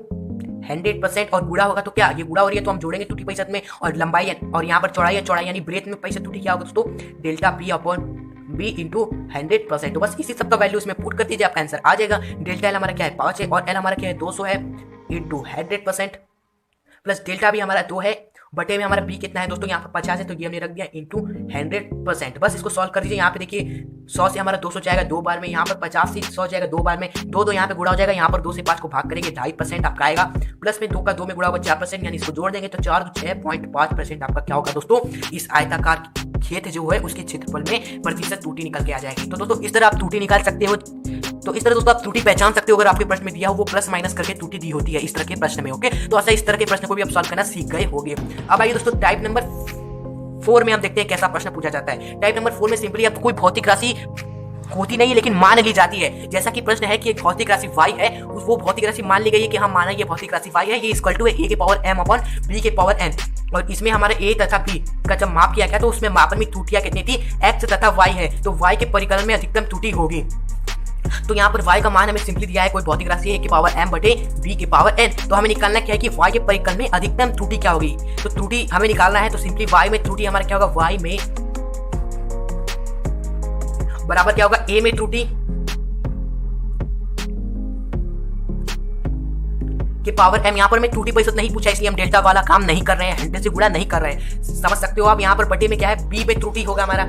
Speaker 1: 100%। और गुणा होगा तो क्या, ये गुणा हो रही है तो हम जोड़ेंगे त्रुटि प्रतिशत में, और लंबाई और यहाँ पर चौड़ाई यानी ब्रेथ में प्रतिशत त्रुटि क्या होगा दोस्तों, delta B upon B into 100%। तो बस इसी सब का वैल्यू इसमें पुट कर दीजिए, आपका आंसर आ जाएगा। डेल्टा एल हमारा क्या है, 5 है, और एल हमारा क्या है, 200 है। इंटू 100% प्लस डेल्टा भी हमारा 2 है, बटे में हमारा बी कितना है दोस्तों, यहाँ पर 50 है, तो ये हमने रख दिया इंटू 100%। बस इसको सॉल्व कर दीजिए। यहाँ पे देखिए 100 से हमारा 200 जाएगा 2 बार में, यहाँ पर 50 से 100 जाएगा 2 बार में, 2 यहाँ पे गुणा हो जाएगा, यहाँ पर 2 से 5 को भाग करेंगे 2.5% आपका आएगा, प्लस में 2 का 2 में गुणा होगा 4%, यानी इसको जोड़ देंगे तो 4 तो 6.5% आपका क्या होगा दोस्तों, इस आयताकार खेत जो है उसके क्षेत्रफल में प्रतिशत त्रुटि निकल के आ जाएगी। तो दोस्तों इस तरह आप त्रुटि निकाल सकते हो। तो इस तरह दोस्तों आप त्रुटि पहचान सकते हो अगर आपके प्रश्न में दिया हो वो प्लस माइनस करके त्रुटि दी होती है इस तरह के प्रश्न में। ओके, तो ऐसा इस तरह के प्रश्न को भी आप सॉल्व करना सीख गए होंगे। अब आइए दोस्तों टाइप नंबर 4 में हम देखते हैं कैसा प्रश्न पूछा जाता है। टाइप नंबर 4 में सिंपली आपको कोई भौतिक राशि होती नहीं है लेकिन मान ली जाती है। जैसा कि प्रश्न है कि एक भौतिक राशि y है, वो भौतिक राशि मान ली गई है कि हम माना ये भौतिक राशि y है, ये इक्वल टू है a के पावर m अपॉन b के पावर n। और इसमें हमारे a तथा b का जब माप किया गया तो उसमें मापन में त्रुटियां कितनी थी, x तथा y है, तो y के परिकलन में अधिकतम त्रुटि होगी। तो यहाँ पर y का मान हमें सिंपली दिया है, कोई भौतिक राशि a के पावर m बटे b के पावर n। तो हमें निकालना क्या है कि y के परिकलन में अधिकतम त्रुटि क्या होगी। तो त्रुटि हमें निकालना है, तो सिंपली y में त्रुटि हमारा क्या होगा, y में बराबर क्या होगा, a में त्रुटि के पावर m। यहाँ पर मैं त्रुटि प्रतिशत नहीं पूछा इसलिए हम डेल्टा वाला काम नहीं कर रहे हैं, 100 से गुणा नहीं कर रहे हैं, समझ सकते हो आप। यहाँ पर बटे में क्या है, b में त्रुटि होगा हमारा।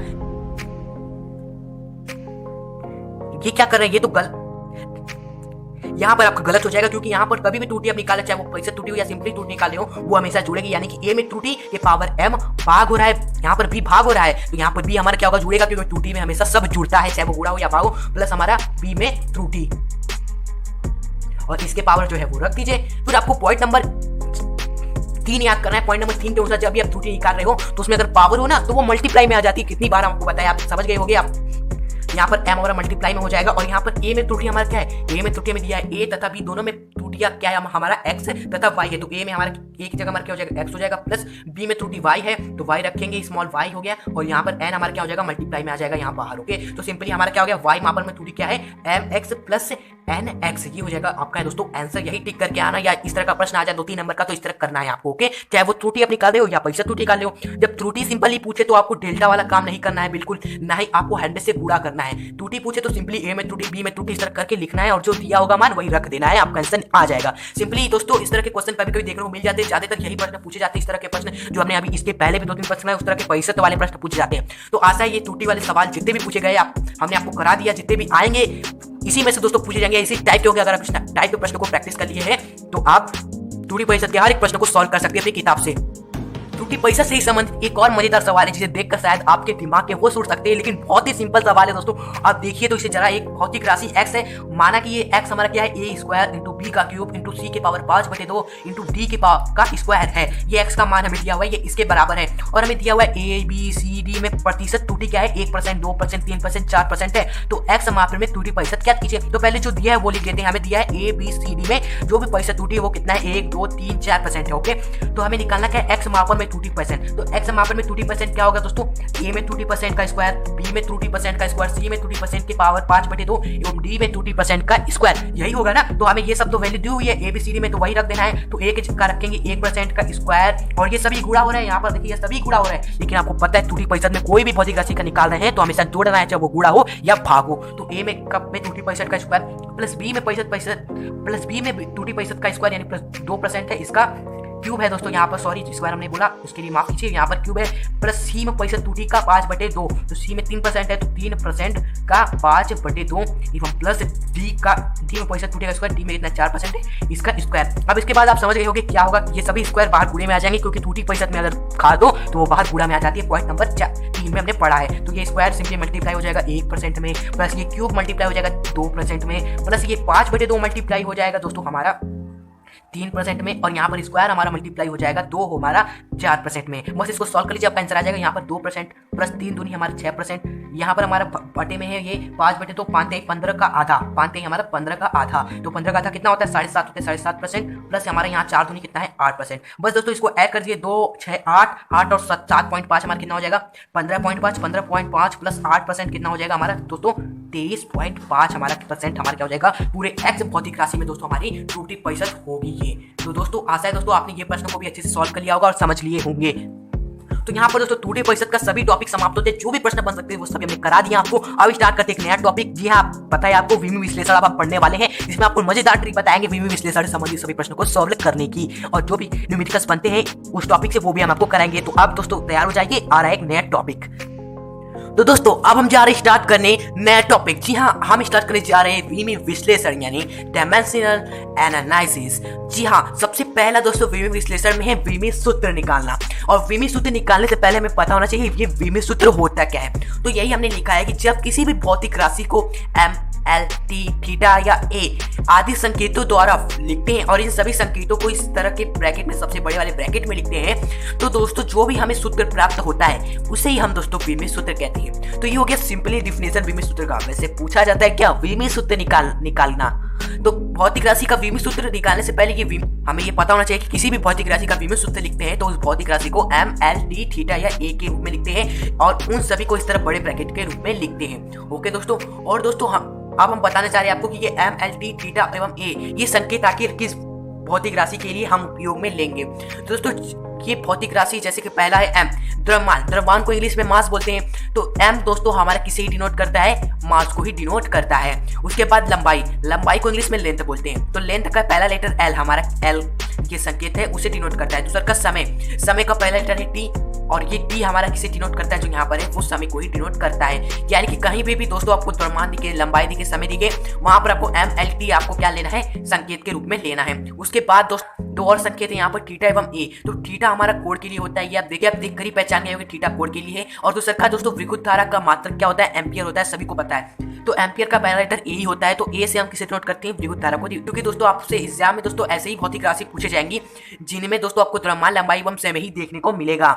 Speaker 1: ये क्या कर रहे हैं, ये तो यहाँ पर आपका गलत हो जाएगा, क्योंकि यहाँ पर कभी भी त्रुटि आप निकाले, चाहे वो प्रतिशत त्रुटि हो या सिंपली त्रुटि निकाले हो, वो हमेशा जुड़ेगी। यानी कि a में त्रुटि के पावर m भाग हो रहा है, यहाँ पर b भाग हो रहा है, तो यहाँ पर b हमारा क्या होगा, जुड़ेगा, क्योंकि त्रुटि में हमेशा सब जुड़ता है, चाहे वो गुणा हो या भाग हो, प्लस हमारा b में त्रुटि और इसके पावर जो है वो रख दीजिए। फिर आपको पॉइंट नंबर 3 याद करना है। पॉइंट नंबर 3 के अनुसार जब भी आप त्रुटि निकाल रहे हो तो उसमें अगर पावर हो ना तो वो मल्टीप्लाई में आ जाती है। कितनी बार आपको बताया, आप समझ गए होंगे। आप यहाँ पर m हमारा मल्टीप्लाई में हो जाएगा और यहाँ पर a में त्रुटि हमारा क्या है, a में त्रुटि में दिया है a तथा b दोनों में त्रुटियां क्या है हमारा x तथा y है, तो a में हमारा एक जगह हमारा क्या हो जाएगा x हो जाएगा, प्लस b में त्रुटि y है तो y रखेंगे, स्मॉल y हो गया, और यहाँ पर n हमारा क्या हो जाएगा, मल्टीप्लाई में आ जाएगा यहाँ बाहर। ओके, तो सिंपली हमारा क्या हो गया, y मापन में त्रुटि क्या है, mx प्लस nx, ये हो जाएगा आपका दोस्तों आंसर। यही टिक करके आना, या इस तरह का प्रश्न आ जाए 2-3 नंबर का तो इस तरह करना है आपको। ओके, चाहे वो त्रुटि आप निकाल रहे हो या पैसा त्रुटि निकाल रहे हो। जब त्रुटि सिंपली पूछे तो आपको डेल्टा वाला काम नहीं करना है बिल्कुल, ना ही आपको 100 से गुणा करना है। त्रुटि पूछे तो सिंपली a में त्रुटि b में त्रुटि इस तरह करके लिखना है और जो दिया होगा मान वही रख देना है, आपका आंसर आ जाएगा। सिंपली दोस्तों इस तरह के क्वेश्चन कभी कभी देखने को मिल जाते हैं, ज्यादातर यही प्रश्न पूछे जाते हैं, इस तरह के प्रश्न जो हमने अभी इसके पहले भी 2-3 प्रश्न है उस तरह के पैसे वाले प्रश्न पूछे जाते हैं। तो आशा है ये त्रुटि वाले सवाल जितने भी पूछे गए हमने आपको करा दिया, जितने भी आएंगे इसी में से दोस्तों पूछे जाएंगे, इसी टाइप के होंगे। अगर आप इस टाइप के प्रश्न को प्रैक्टिस कर लिए हैं तो आप त्रुटि प्रतिशत के हर एक प्रश्न को सॉल्व कर सकते हैं अपनी किताब से। त्रुटि प्रतिशत से ही संबंधित एक और मजेदार सवाल है जिसे देखकर शायद आपके दिमाग के वो उड़ सकते हैं, लेकिन बहुत ही सिंपल सवाल है दोस्तों। आप देखिए तो इसे जरा, एक भौतिक राशि x है, माना कि ये x हमारा क्या है, a स्क्वायर इंटू b का क्यूब इंटू c के पावर 5/2 इंटू d के पावर का स्क्वायर है। ये x का मान हमें दिया हुआ है, ये इसके बराबर है, और हमें दिया हुआ है a b c d में प्रतिशत त्रुटि क्या है, 1%, 2%, 3%, 4% है। तो x मापन में त्रुटि प्रतिशत क्या कीजिए, तो पहले जो दिया है वो लिख देते हैं। हमें दिया है a b c d में जो भी प्रतिशत त्रुटि है वो कितना है, 1, 2, 3, 4% है। ओके, तो हमें निकालना क्या है, x मापन में त्रुटि परसेंट। तो x मापन में त्रुटि परसेंट क्या होगा दोस्तों, a में त्रुटि परसेंट का स्क्वायर, b में त्रुटि परसेंट का स्क्वायर, c में त्रुटि परसेंट के पावर 5/2 एवं d में त्रुटि परसेंट का स्क्वायर, यही होगा ना। तो हमें ये सब तो वैल्यू दी हुई है a b c d में, तो वही रख देना है। तो a का रखेंगे 1% का स्क्वायर, और ये सभी गुणा हो रहा है, यहाँ पर देखिए सभी गुणा हो रहा है, लेकिन आपको पता है त्रुटि प्रतिशत में कोई भी भौतिक राशि का निकाल रहे हैं तो हमेशा जोड़ना है, चाहे वो गुणा हो या भाग हो। तो a में कब में त्रुटि प्रतिशत का स्क्वायर प्लस b में प्लस b में त्रुटि प्रतिशत का स्क्वायर यानी प्लस 2% है, इसका क्यूब है दोस्तों। यहाँ पर सॉरी स्क्वायर हमने बोला, उसके लिए माफ कीजिए, यहाँ पर क्यूब है, प्लस सी में प्रतिशत त्रुटि का 5/2, तो सी में 3% है तो 3% का 5/2 एवं प्लस डी का डी में प्रतिशत त्रुटि का स्क्वायर, डी में इतना 4% है, इसका स्क्वायर। अब इसके बाद आप समझ गए होंगे क्या होगा, ये सभी स्क्वायर बाहर गुणे में आ जाएंगे, क्योंकि त्रुटि प्रतिशत में अगर खा दो तो वो बाहर गुणा में आ जाती है। पॉइंट नंबर 3 में हमने पढ़ा है। तो ये स्क्वायर सिंपली मल्टीप्लाई हो जाएगा 1% में, प्लस ये क्यूब मल्टीप्लाई हो जाएगा 2% में, प्लस ये 5/2 मल्टीप्लाई हो जाएगा दोस्तों हमारा 3% में, और यहाँ पर स्क्वायर हमारा मल्टीप्लाई हो जाएगा 2 हमारा 4% में। बस इसको सॉल्व कर लीजिए, आपका आंसर आ जाएगा। यहाँ पर 2% प्लस 3 दूनी हमारा 6%, यहाँ पर हमारा बटे में है ये 5/2, 5 15 का आधा, 5 हमारा 15 का आधा, तो 15 का आधा कितना होता है 7.5 होता है, 7.5% प्लस हमारा यहाँ 4 दूनी कितना है 8%। बस दोस्तों इसको ऐड कर दीजिए, 2 6 8 8 और 7.5 हमारा कितना हो जाएगा 15.5 प्लस 8% कितना हो जाएगा हमारा दोस्तों 23.5 हमारा परसेंट हमारा क्या हो जाएगा पूरे x भौतिक राशि में दोस्तों हमारी त्रुटि प्रतिशत होगी ये। तो दोस्तों आशा है दोस्तों आपने ये प्रश्न को भी अच्छे से सॉल्व कर लिया होगा और समझ लिए होंगे। तो यहाँ पर दोस्तों 2D% का सभी टॉपिक समाप्त होते हैं। जो भी प्रश्न बन सकते हैं वो सभी हमने करा दिया आपको। अब स्टार्ट करते एक नया टॉपिक। जी हाँ, पता है आपको वीमी विश्लेषण अब आप पढ़ने वाले हैं, जिसमें आपको मजेदार ट्रिक बताएंगे वीमी विश्लेषण से संबंधित सभी प्रश्नों को सॉल्व करने की, और जो भी न्यूमेरिकल्स बनते हैं उस टॉपिक से वो भी हम आपको कराएंगे। तो आप दोस्तों तैयार हो जाइए, आ रहा है एक नया टॉपिक। तो दोस्तों अब हम जा रहे हैं स्टार्ट करने नया टॉपिक। जी हाँ, हम स्टार्ट करने जा रहे हैं वीमी विश्लेषण यानी डायमेंशनल एनालिसिस। जी हाँ, सबसे पहला दोस्तों वीमी विश्लेषण में है वीमी सूत्र निकालना। और वीमी सूत्र निकालने से पहले हमें पता होना चाहिए ये वीमी सूत्र होता क्या है। तो यही हमने लिखा है कि जब किसी भी भौतिक राशि को एम, एल, टी, थीटा या ए आदि संकेतों द्वारा लिखते हैं और इन सभी संकेतों को इस तरह के ब्रैकेट में, सबसे बड़े वाले ब्रैकेट में लिखते हैं, तो दोस्तों जो भी हमें सूत्र प्राप्त होता है उसे ही हम दोस्तों वीमी सूत्र कहते हैं। तो ये हो गया सिंपली डिफिनेशन वीमी सूत्र का। वैसे पूछा जाता है क्या वीमी सूत्र निकालना, तो भौतिक राशि का वीमी सूत्र निकालने से पहले हमें ये पता होना चाहिए कि किसी भी भौतिक राशि का वीमी सूत्र लिखते हैं तो उस भौतिक राशि को एम, एल, टी, थीटा या ए के रूप में लिखते हैं और उन सभी को इस तरह बड़े ब्रैकेट के रूप में लिखते हैं। ओके दोस्तों, और दोस्तों अब हम बताना चाह रहे हैं आपको कि ये एम, एल, टी, थीटा एवं ए ये संकेत आखिर किस भौतिक राशि के लिए हम उपयोग में लेंगे। तो दोस्तों ये भौतिक राशि जैसे कि पहला है एम, द्रव्यमान। द्रव्यमान को इंग्लिश में मास बोलते हैं। तो एम दोस्तों हमारा किसे ही डिनोट करता है, मास को ही डिनोट करता है। उसके बाद लंबाई, लंबाई को इंग्लिश में लेंथ बोलते हैं। तो लेंथ का पहला लेटर एल, हमारा एल ये संकेत है, उसे डिनोट करता है। दूसरा का समय, समय का पहला लेटर है टी और ये टी हमारा किसे डिनोट करता है, जो यहाँ पर है वो समय को ही डिनोट करता है। यानी कि कहीं भी दोस्तों आपको द्रव्यमान दिखे, लंबाई दिखे, समय दिखे, वहां पर आपको एम, एल, टी आपको क्या लेना है, संकेत के रूप में लेना है। उसके बाद दोस्तों दो और संकेत है यहाँ पर थीटा एवं ए। तो थीटा हमारा कोण के लिए होता है, ये आप देख कर ही पहचान गए हो कि थीटा कोण के लिए है। और दूसरा का दोस्तों विद्युत धारा का मात्रक क्या होता है, एम्पियर होता है, सभी को पता है। तो एम्पियर का पहला लेटर ए ही होता है। तो ए से हम किसे डिनोट करते हैं, विद्युत धारा को। क्योंकि दोस्तों आपसे एग्जाम में दोस्तों ऐसे ही भौतिक राशि पूछे जाएंगी जिनमें दोस्तों आपको द्रव्यमान, लंबाई एवं समय ही देखने को मिलेगा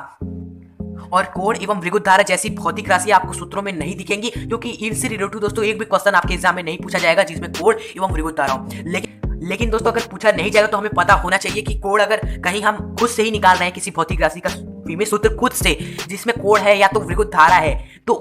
Speaker 1: और कोण एवं विद्युत धारा जैसी भौतिक राशि आपको सूत्रों में नहीं दिखेंगी, क्योंकि इनसे रिलेटेड दोस्तों एक भी क्वेश्चन आपके एग्जाम में नहीं पूछा जाएगा जिसमें कोण एवं विद्युत धारा हो। लेकिन दोस्तों अगर पूछा नहीं जाएगा तो हमें पता होना चाहिए कि कोण अगर कहीं हम खुद से ही निकाल रहे हैं किसी भौतिक राशि का वीमी सूत्र खुद से, जिसमें कोण है या तो विद्युत धारा है, तो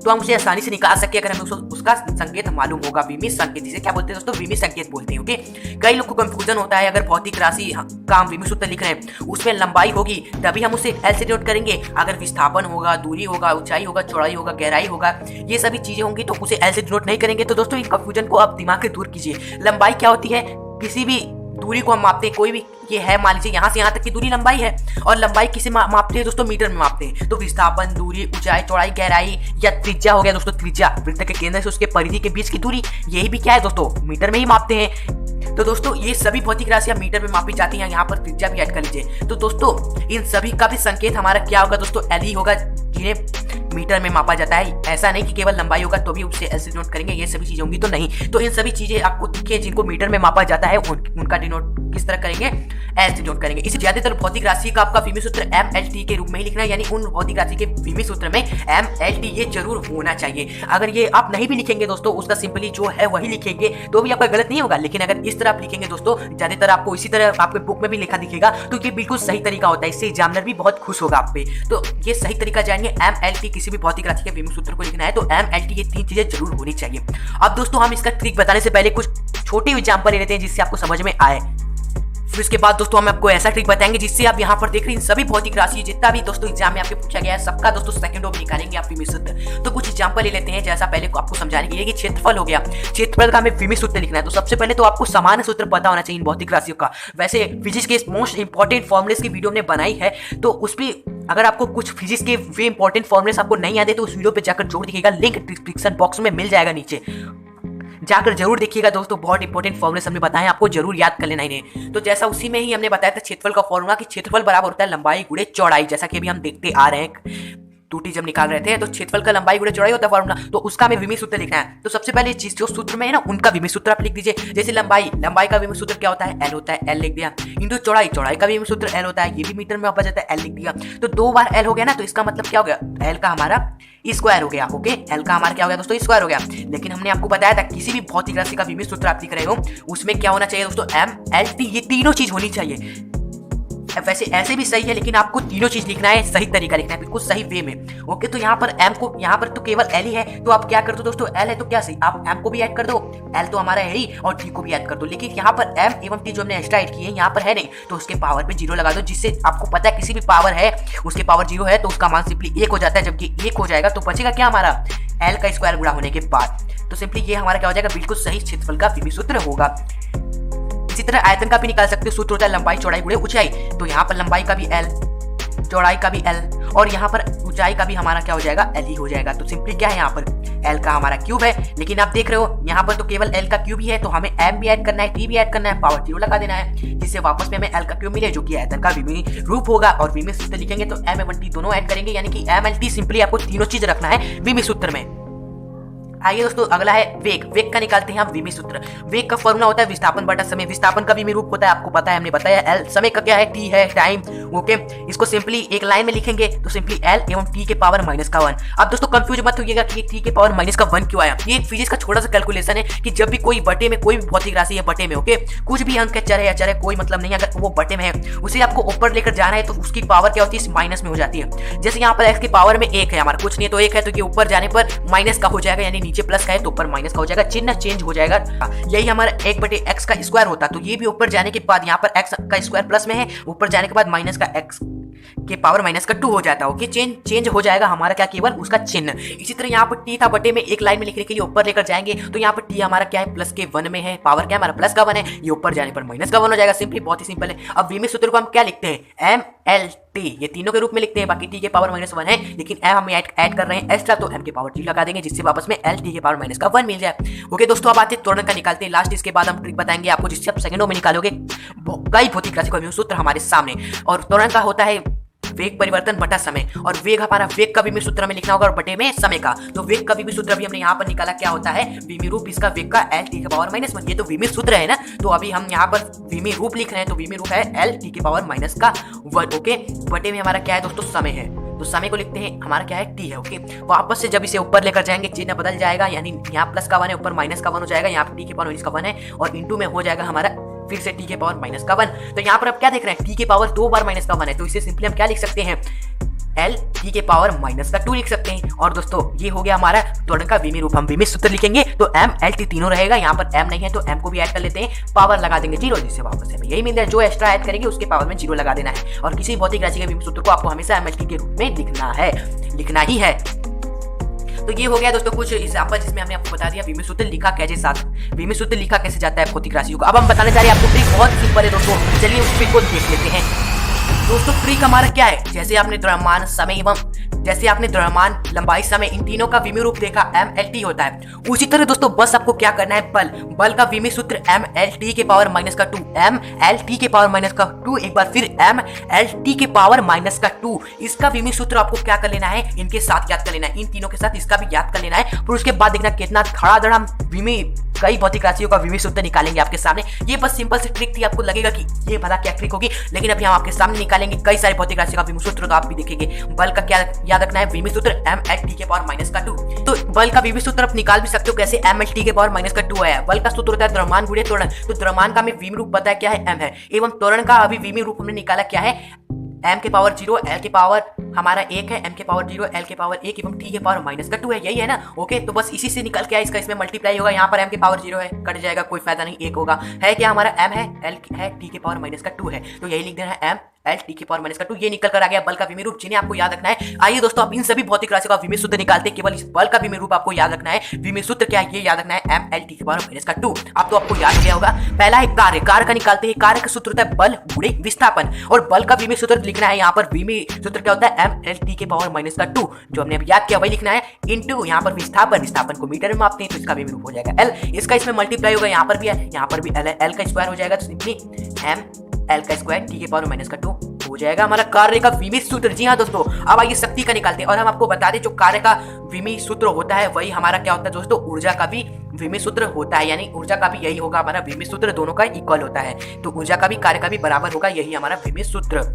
Speaker 1: हम उसे आसानी से निकाल सकते हैं अगर हमें उसका संकेत मालूम होगा। वीमी संकेत, जिसे क्या बोलते हैं दोस्तों, वीमी संकेत बोलते हैं। ओके, कई लोग को कंफ्यूजन होता है, अगर भौतिक राशि का हम वीमी सूत्र लिख रहे हैं उसमें लंबाई होगी तभी हम उसे एल से डिनोट करेंगे, अगर विस्थापन होगा, दूरी होगा, ऊंचाई होगा, चौड़ाई होगा, गहराई होगा, ये सभी चीजें होंगी तो उसे एल से डिनोट नहीं करेंगे। तो दोस्तों इन कंफ्यूजन को आप दिमाग से दूर कीजिए। लंबाई क्या होती है, किसी भी दूरी को हम मापते हैं, कोई भी ये है मान लीजिए यहाँ से यहाँ तक की दूरी लंबाई है, और लंबाई किसे मापते हैं दोस्तों, मीटर में मापते हैं। तो विस्थापन, दूरी, ऊंचाई, चौड़ाई, गहराई या त्रिज्या हो गया दोस्तों, त्रिज्या वृत्त के केंद्र से उसके परिधि के बीच की दूरी, यही भी क्या है दोस्तों, मीटर में ही मापते हैं। तो दोस्तों ये सभी भौतिक राशियां मीटर में मापी जाती हैं, यहाँ पर त्रिज्या भी ऐड कर लीजिए। तो दोस्तों इन सभी का भी संकेत हमारा क्या होगा दोस्तों, एल ही होगा, जिन्हें मीटर में मापा जाता है। ऐसा नहीं कि केवल लंबाई होगा तो भी उससे एल से डिनोट करेंगे, ये सभी चीजें होंगी तो नहीं। तो इन सभी चीजें आपको दिखे जिनको मीटर में मापा जाता है उनका डिनोट किस तरह करेंगे, एल से डिनोट करेंगे। इसी ज्यादातर भौतिक राशि का आपका वीमी सूत्र एम, एल, टी के रूप में ही लिखना है, यानी उन भौतिक राशि के वीमी सूत्र में एम, एल, टी ये जरूर होना चाहिए। अगर ये आप नहीं भी लिखेंगे दोस्तों, उसका सिंपली जो है वही लिखेंगे तो भी आपका गलत नहीं होगा। लेकिन अगर इस तरह आप लिखेंगे दोस्तों, ज्यादातर आपको इसी तरह आपके बुक में भी लिखा दिखेगा, तो ये बिल्कुल सही तरीका होता है, इससे एग्जामिनर भी बहुत खुश होगा आप पे। तो ये सही तरीका जानिए, एम, एल, टी किसी भी भौतिक राशि के वीमी सूत्र को लिखना है तो एम, एल, टी ये तीन चीजें जरूर होनी चाहिए। अब दोस्तों हम इसका ट्रिक बताने से पहले कुछ छोटे एग्जाम्पल ले लेते हैं जिससे आपको समझ में आए। फिर उसके बाद दोस्तों हम आपको ऐसा ट्रिक बताएंगे जिससे आप यहाँ पर देख रहे हैं सभी भौतिक राशि जितना भी दोस्तों एग्जाम में आपके पूछा गया है सबका दोस्तों सेकंडों में निकालेंगे आप वीमी सूत्र। तो कुछ एग्जांपल ले लेते हैं, जैसा पहले आपको समझाने के लिए कि क्षेत्रफल हो गया, क्षेत्रफल का हमें वीमी सूत्र लिखना है। तो सबसे पहले तो आपको सामान्य सूत्र पता होना चाहिए इन भौतिक राशियों का। वैसे फिजिक्स के मोस्ट इंपॉर्टेंट फॉर्मुलेस की वीडियो हमने बनाई है, तो उस पर अगर आपको कुछ फिजिक्स के वे इंपॉर्टेंट फॉर्मुलेस आपको नहीं आते तो उस वीडियो पे जाकर जोड़ दिखेगा, लिंक डिस्क्रिप्शन बॉक्स में मिल जाएगा, नीचे जाकर जरूर देखिएगा दोस्तों। बहुत इंपॉर्टेंट फॉर्मुले हमने बताए हैं, आपको जरूर याद कर लेना इन्हें। तो जैसा उसी में ही हमने बताया था क्षेत्रफल का फॉर्मूला कि क्षेत्रफल बराबर होता है लंबाई गुणे चौड़ाई, जैसा कि अभी हम देखते आ रहे हैं टूटी जब निकाल रहे थे। तो क्षेत्रफल का लंबाई गुणे चौड़ाई होता है फॉर्मूला, तो उसका हमें वीमी सूत्र लिखना है। तो सबसे पहले चीज जो सूत्र में है ना उनका वीमी सूत्र आप लिख दीजिए। जैसे लंबाई का वीमी सूत्र क्या होता है, एल होता है, एल लिख दिया। इंटू चौड़ाई का वीमी सूत्र एल होता है, ये भी मीटर में मापा जाता है, एल लिख दिया। तो 2 बार एल हो गया ना, तो इसका मतलब क्या हो गया, एल का हमारा स्क्वायर हो गया। ओके, एल का हमारा क्या हो गया दोस्तों, स्क्वायर हो गया। लेकिन हमने आपको बताया था किसी भी भौतिक राशि का वीमी सूत्र आप लिख रहे हो उसमें क्या होना चाहिए दोस्तों, एम, एल, टी ये तीनों चीज होनी चाहिए। वैसे ऐसे भी सही है, लेकिन आपको तीनों चीज लिखना है, सही तरीका लिखना है, बिल्कुल सही वे में। ओके, तो यहाँ पर एम को, यहाँ पर तो केवल एल ही है, तो आप क्या कर दो दोस्तों, एल है तो क्या सही, आप एम को भी ऐड कर दो, एल तो हमारा है ही, और टी को भी ऐड कर दो। लेकिन यहाँ पर एम एवं टी जो हमने एक्स्ट्रा ऐड किए यहाँ पर है नहीं, तो उसके पावर पे 0 लगा दो, जिससे आपको पता है किसी भी पावर है उसके पावर 0 है तो उसका मान सिंपली 1 हो जाता है, जबकि 1 हो जाएगा तो बचेगा क्या हमारा, एल का स्क्वायर गुणा होने के बाद। तो सिंपली ये हमारा क्या हो जाएगा, बिल्कुल सही क्षेत्रफल का विमी सूत्र होगा। इसी तरह आयतन का भी निकाल सकते हो, सूत्र होता है लंबाई चौड़ाई गुणे ऊंचाई। तो यहाँ पर लंबाई का भी एल, चौड़ाई का भी एल, और यहाँ पर ऊंचाई का भी हमारा क्या हो जाएगा, एल ही हो जाएगा। तो सिंपली क्या है, यहाँ पर एल का हमारा क्यूब है, लेकिन आप देख रहे हो यहाँ पर तो केवल एल का क्यूब ही है, तो हमें एम भी ऐड करना है, टी भी ऐड करना है, पावर 0 लगा देना है, जिससे वापस में हमें एल का क्यूब मिले, जो कि आयतन का विमी रूप होगा। और विमी सूत्र लिखेंगे तो एम एवं टी दोनों ऐड करेंगे, यानी कि एम एल टी। सिंपली आपको तीनों चीज रखना है विमी सूत्र में। आइए दोस्तों, अगला है वेग। वेग का निकालते हैं हम विमी सूत्र। वेग का फॉर्मूला होता है विस्थापन बटा समय। विस्थापन का विमी रूप होता है, आपको पता है, हमने बताया एल। समय का क्या है, टी है, टाइम। ओके, इसको सिंपली एक लाइन में लिखेंगे तो सिंपली एल एवं टी के पावर -1। अब दोस्तों कंफ्यूज मत होइएगा कि टी के पावर -1 क्यों आया। ये फिजिक्स का छोटा सा कैलकुलेशन है कि जब भी कोई बटे में, कोई भी भौतिक राशि है बटे में, ओके, कुछ भी अंक है, चर है या चर है, कोई मतलब नहीं है, अगर वो बटे में है उसे आपको ऊपर लेकर जाना है तो उसकी पावर क्या होती है, माइनस में हो जाती है। जैसे यहाँ पर एक्स की पावर में 1 है, हमारा कुछ नहीं है तो 1 है, तो ये ऊपर जाने पर माइनस का हो जाएगा, यानी नीचे प्लस का है तो ऊपर माइनस का हो जाएगा, चिन्ह चेंज हो जाएगा। यही हमारा 1/x का स्क्वायर होता, तो ये भी ऊपर जाने के बाद यहाँ पर x का स्क्वायर प्लस में है, ऊपर जाने के बाद माइनस का x के पावर -2 हो जाता है। ओके, चेंज हो जाएगा हमारा क्या, केवल उसका चिन्ह। इसी तरह यहाँ पर t था बटे में, एक लाइन में लिखने के लिए ऊपर लेकर जाएंगे तो यहाँ पर t हमारा क्या है, प्लस के 1 में है, पावर क्या हमारा प्लस का 1 है, ये ऊपर जाने पर माइनस का 1 हो जाएगा। सिंपली बहुत ही सिंपल है। अब विमी सूत्र को हम क्या लिखते हैं, एम एल टी, ये तीनों के रूप में लिखते हैं। बाकी t के पावर -1 है, लेकिन m हम ऐड कर रहे हैं एक्स्ट्रा, तो m के पावर t लगा देंगे, जिससे वापस में l t के पावर -1 मिल जाए। ओके दोस्तों, अब आते हैं त्वरण का निकालते हैं लास्ट। इसके बाद हम ट्रिक बताएंगे आपको, जिससे आप सेकंडों में निकालोगे कई भौतिक राशि का सूत्र हमारे सामने। और त्वरण का होता है वेग परिवर्तन बटा समय, और वेग हमारा, वेग का विमी सूत्र हमें लिखना होगा और बटे में समय का। तो वेग का विमी सूत्र भी हमने यहाँ पर निकाला, क्या होता है, विमी रूप इसका वेग का एल टी के पावर -1। ये तो विमी सूत्र है ना, तो अभी हम यहाँ पर विमी रूप लिख रहे हैं, तो विमी रूप है एल टी के पावर -1। ओके, बटे में हमारा क्या है दोस्तों, समय है, तो समय को लिखते हैं, हमारा क्या है, टी है। ओके, वापस से जब इसे ऊपर लेकर जाएंगे चिन्ह बदल जाएगा, यानी यहाँ प्लस का 1 है, ऊपर माइनस का 1 हो जाएगा, यहाँ पर टी के पावर -1 है, और इंटू में हो जाएगा हमारा फिर से t के पावर -1। तो यहाँ पर आप क्या देख रहे हैं, t के पावर 2 बार -1 है, तो इसे सिंपली हम क्या लिख सकते हैं, l t के पावर -2 लिख सकते हैं। और दोस्तों ये हो गया हमारा त्वरण का विमी रूप। हम विमी सूत्र लिखेंगे तो m l t तीनों रहेगा, यहाँ पर m नहीं है तो m को भी ऐड कर लेते हैं, पावर लगा देंगे 0, जिससे वापस हमें यही मिल जाए। जो एक्स्ट्रा ऐड करेंगे उसके पावर में 0 लगा देना है। और किसी भौतिक राशि के विमी सूत्र को आपको हमेशा m l t के रूप में लिखना ही है। तो ये हो गया दोस्तों कुछ एग्जांपल, जिसमें हमने आपको बता दिया विमी सूत्र लिखा कैसे जाता है भौतिक राशियों को। अब हम बताने जा रहे हैं आपको ट्रिक, बहुत सिंपल है दोस्तों, चलिए उस ट्रिक को देख लेते हैं। दोस्तों ट्रिक हमारा क्या है, जैसे आपने द्रव्यमान, समय एवं द्रव्यमान, लंबाई, समय, इन तीनों का विमी रूप देखा एम एल टी होता है, उसी तरह दोस्तों बस आपको क्या करना है, बल का विमी सूत्र एम एल टी के पावर -2, एम एल टी के पावर -2, एक बार फिर एम एल टी के पावर -2। इसका विमी सूत्र आपको क्या कर लेना है, इनके साथ याद कर लेना है, इन तीनों के साथ इसका भी याद कर लेना है। फिर उसके बाद देखना कितना धड़ाधड़ हम कई भौतिक राशियों का विमी सूत्र निकालेंगे आपके सामने। ये बस सिंपल सी ट्रिक थी, आपको लगेगा कि ये भला क्या ट्रिक होगी, लेकिन अभी हम आपके सामने निकालेंगे कई सारे भौतिक राशियों का विमी सूत्र, तो आप भी देखेंगे। बल का क्या याद रखना है, विमी सूत्र एम एल टी के पावर -2। तो बल का विमी सूत्र आप निकाल भी सकते हो कैसे, एम एल टी के पावर -2 है। बल का सूत्र होता है द्रव्यमान गुणे त्वरण, तो द्रव्यमान का हमें विमी रूप पता है क्या है, एम है, एवं त्वरण का अभी विमी रूप हमने निकाला क्या है, m के पावर 0, l के पावर हमारा 1 है, m के पावर 0, l के पावर 1 एवं t के पावर -2 है, यही है ना। ओके, तो बस इसी से निकल के आया, इसका इसमें मल्टीप्लाई होगा, यहाँ पर m के पावर 0 है, कट जाएगा, कोई फायदा नहीं, 1 होगा, है क्या हमारा m है, l है, t के पावर -2 है, तो यही लिख देना है m एल टी के पावर -2। ये निकल कर आ गया बल का विमी रूप, जिन्हें आपको याद रखना है। आइए दोस्तों आप इन सभी भौतिक राशियों का विमी सूत्र निकालते हैं, केवल इस बल का विमी रूप आपको याद रखना है। विमी सूत्र क्या है, ये याद रखना है, एम एल टी के पावर -2। अब तो आपको याद हो गया होगा। पहला है कार्य का निकालते हैं। कार्य का सूत्र होता है बल गुणे विस्थापन, और बल का विमी सूत्र लिखना है, यहाँ पर विमी सूत्र क्या होता है, एम एल टी के पावर -2, जो हमने अभी याद किया वही लिखना है, इंटू यहाँ पर विस्थापन को मीटर में मापते हैं, तो इसका विमी रूप हो जाएगा एल, इसका इसमें मल्टीप्लाई होगा, यहाँ पर भी है, यहाँ पर भी एल है, एल का स्क्वायर हो जाएगा, तो सिंपली एम एल का स्क्वायर टी के पावर -2 हो जाएगा हमारा कार्य का विमी सूत्र। जी हाँ दोस्तों, अब आइए शक्ति का निकालते हैं। और हम आपको बता दें जो कार्य का विमी सूत्र होता है वही हमारा क्या होता है दोस्तों, ऊर्जा का भी विमी सूत्र होता है, यानी ऊर्जा का भी यही होगा हमारा विमी सूत्र, दोनों का इक्वल होता है, तो ऊर्जा का भी कार्य का भी बराबर होगा, यही हमारा विमी सूत्र।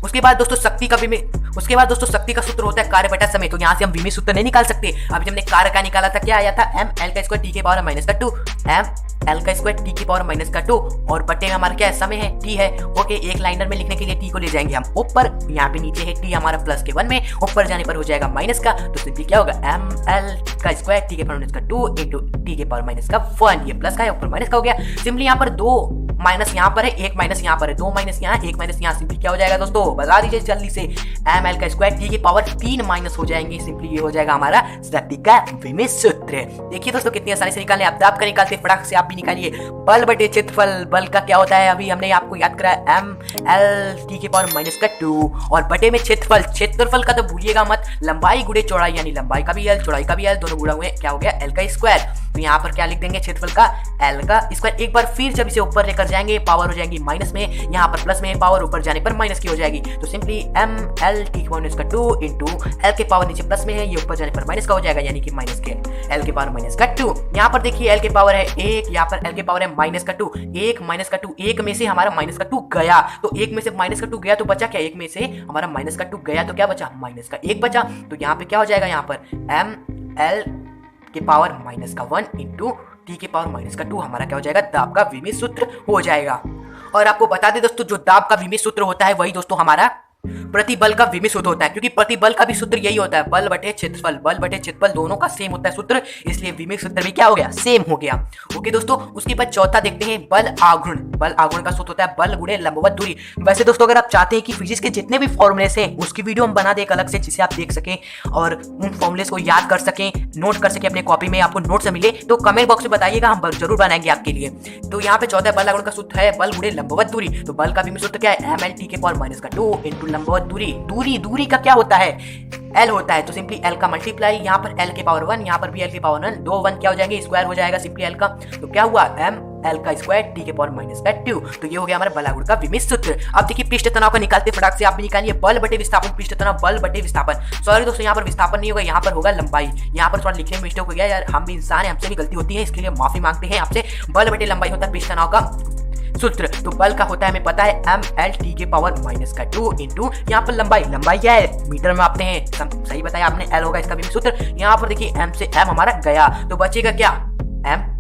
Speaker 1: उसके बाद दोस्तों शक्ति का सूत्र होता है कार्य बटा समय, तो यहाँ से हम विमी सूत्र नहीं निकाल सकते। अभी हमने कार्य का निकाला था, क्या आया था, एम एल का स्क्वायर टी के पावर -2 एम एल का स्क्वायर टी की पावर माइनस का 2 और बटे में हमारा क्या है समय है टी है। ओके, एक लाइनर में लिखने के लिए टी को ले जाएंगे हम ऊपर, यहाँ पे नीचे है टी हमारा प्लस के 1 में, ऊपर जाने पर हो जाएगा माइनस का, तो सिंपली क्या होगा एम एल का स्क्वायर टी के पावर माइनस का 2 इंटू टी के पावर माइनस का 1, ये प्लस का है ऊपर माइनस का हो गया। सिंपली यहाँ पर 2 माइनस यहाँ पर है, एक माइनस यहाँ पर है, 2 माइनस यहाँ, 1 माइनस यहाँ, सिंपली क्या हो जाएगा दोस्तों बता दीजिए जल्दी से, एम एल का स्क्वायर टी की पावर 3 माइनस हो जाएंगे, सिंपली ये हो जाएगा हमारा शक्ति का विमित सूत्र। देखिए दोस्तों कितनी आसानी से निकालने, आप दाब का निकालते फटाक से आप भी निकालिए। बल बटे क्षेत्रफल, बल का क्या होता है अभी हमने आपको याद कराया एम एल टी के पावर माइनस का 2 और बटे में क्षेत्रफल, क्षेत्रफल का तो भूलिएगा मत, लंबाई गुणे चौड़ाई, यानी लंबाई का भी एल चौड़ाई का भी एल दोनों गुणा हुए क्या हो गया एल का स्क्वायर। तो यहाँ पर क्या लिख देंगे क्षेत्रफल का एल का स्क्वायर। एक बार फिर जब इसे ऊपर लेकर जाएंगे पावर हो जाएगी माइनस में, यहाँ पर प्लस में पावर ऊपर जाने पर माइनस की हो जाएगी, तो सिंपली एम एल टी के पावर का 2 इंटू एल के पावर नीचे प्लस में है, ये ऊपर जाने पर माइनस का हो जाएगा, यानी कि माइनस के एल के पावर माइनस का 2। यहाँ पर देखिए एल के पावर है 1, यहाँ पर एल के पावर है माइनस का 2, 1 माइनस का 2, एक में से हमारा माइनस का 2 गया, तो एक में से माइनस का 2 गया तो बचा क्या, एक में से हमारा माइनस का 2 गया तो क्या बचा माइनस का 1 बचा, तो यहाँ पे क्या हो जाएगा, यहाँ पर एम एल के पावर माइनस का 1 इंटू टी के पावर माइनस का 2 हमारा क्या हो जाएगा दाब का विमित सूत्र हो जाएगा। और आपको बता दें दोस्तों जो दाब का विमित सूत्र होता है वही दोस्तों हमारा प्रतिबल का विमित सूत्र होता है, क्योंकि प्रतिबल का भी सूत्र यही होता है, बल बटे क्षेत्रफल, बल बटे क्षेत्रफल दोनों का सेम होता है सूत्र, इसलिए विमित सूत्र भी क्या हो गया सेम हो गया। ओके दोस्तों, उसके बाद चौथा देखते हैं बल आघूर्ण। बल आघूर्ण का सूत्र होता है बल गुणे लंबवत दूरी। वैसे दोस्तों अगर आप चाहते हैं कि फिजिक्स के जितने भी फॉर्मूलेस हैं उसकी वीडियो हम बना दे एक अलग से, जिसे आप देख सकें और उन फॉर्मूलेस को याद कर सकें, नोट कर सकें अपने कॉपी में, आपको नोट से मिले तो कमेंट बॉक्स में बताइएगा, हम जरूर बनाएंगे आपके लिए। तो यहाँ पे चौथा बल आघूर्ण का सूत्र है बल गुणे लंबवत दूरी। तो बल का विमित सूत्र क्या है एम एल टी के पावर माइनस का 2 इंटू लंबवत दूरी। दूरी का क्या होता है एल होता है, तो सिंपली एल का मल्टीप्लाई, यहाँ पर एल के पावर 1, यहाँ पर भी एल के पावर 1, 2 1 क्या हो जाएंगे स्क्वायर हो जाएगा सिंपली एल का, तो क्या हुआ एम एल का स्क्वायर टी के पावर माइनस का 2। तो ये हो गया हमारा बल आघूर्ण का विमित सूत्र। अब देखिए पृष्ठ तनाव का निकालते फटाक से आप भी निकालिए, बल बटे विस्थापन, पृष्ठ तनाव बल बटे विस्थापन। सॉरी दोस्तों यहाँ पर विस्थापन नहीं होगा, यहाँ पर होगा लंबाई, यहाँ पर थोड़ा लिखने में मिस्टेक हो गया यार, हम भी इंसान है, हमसे भी गलती होती है, इसके लिए माफी मांगते हैं आपसे। बल बटे लंबाई होता है पृष्ठ तनाव का सूत्र, तो बल का होता है हमें पता है एम एल टी के पावर माइनस का 2 इंटू यहाँ पर लंबाई क्या है मीटर में मापते हैं, सही बताया आपने, एल होगा इसका भी सूत्र। यहाँ पर देखिए एम से एम हमारा गया तो बचेगा क्या एम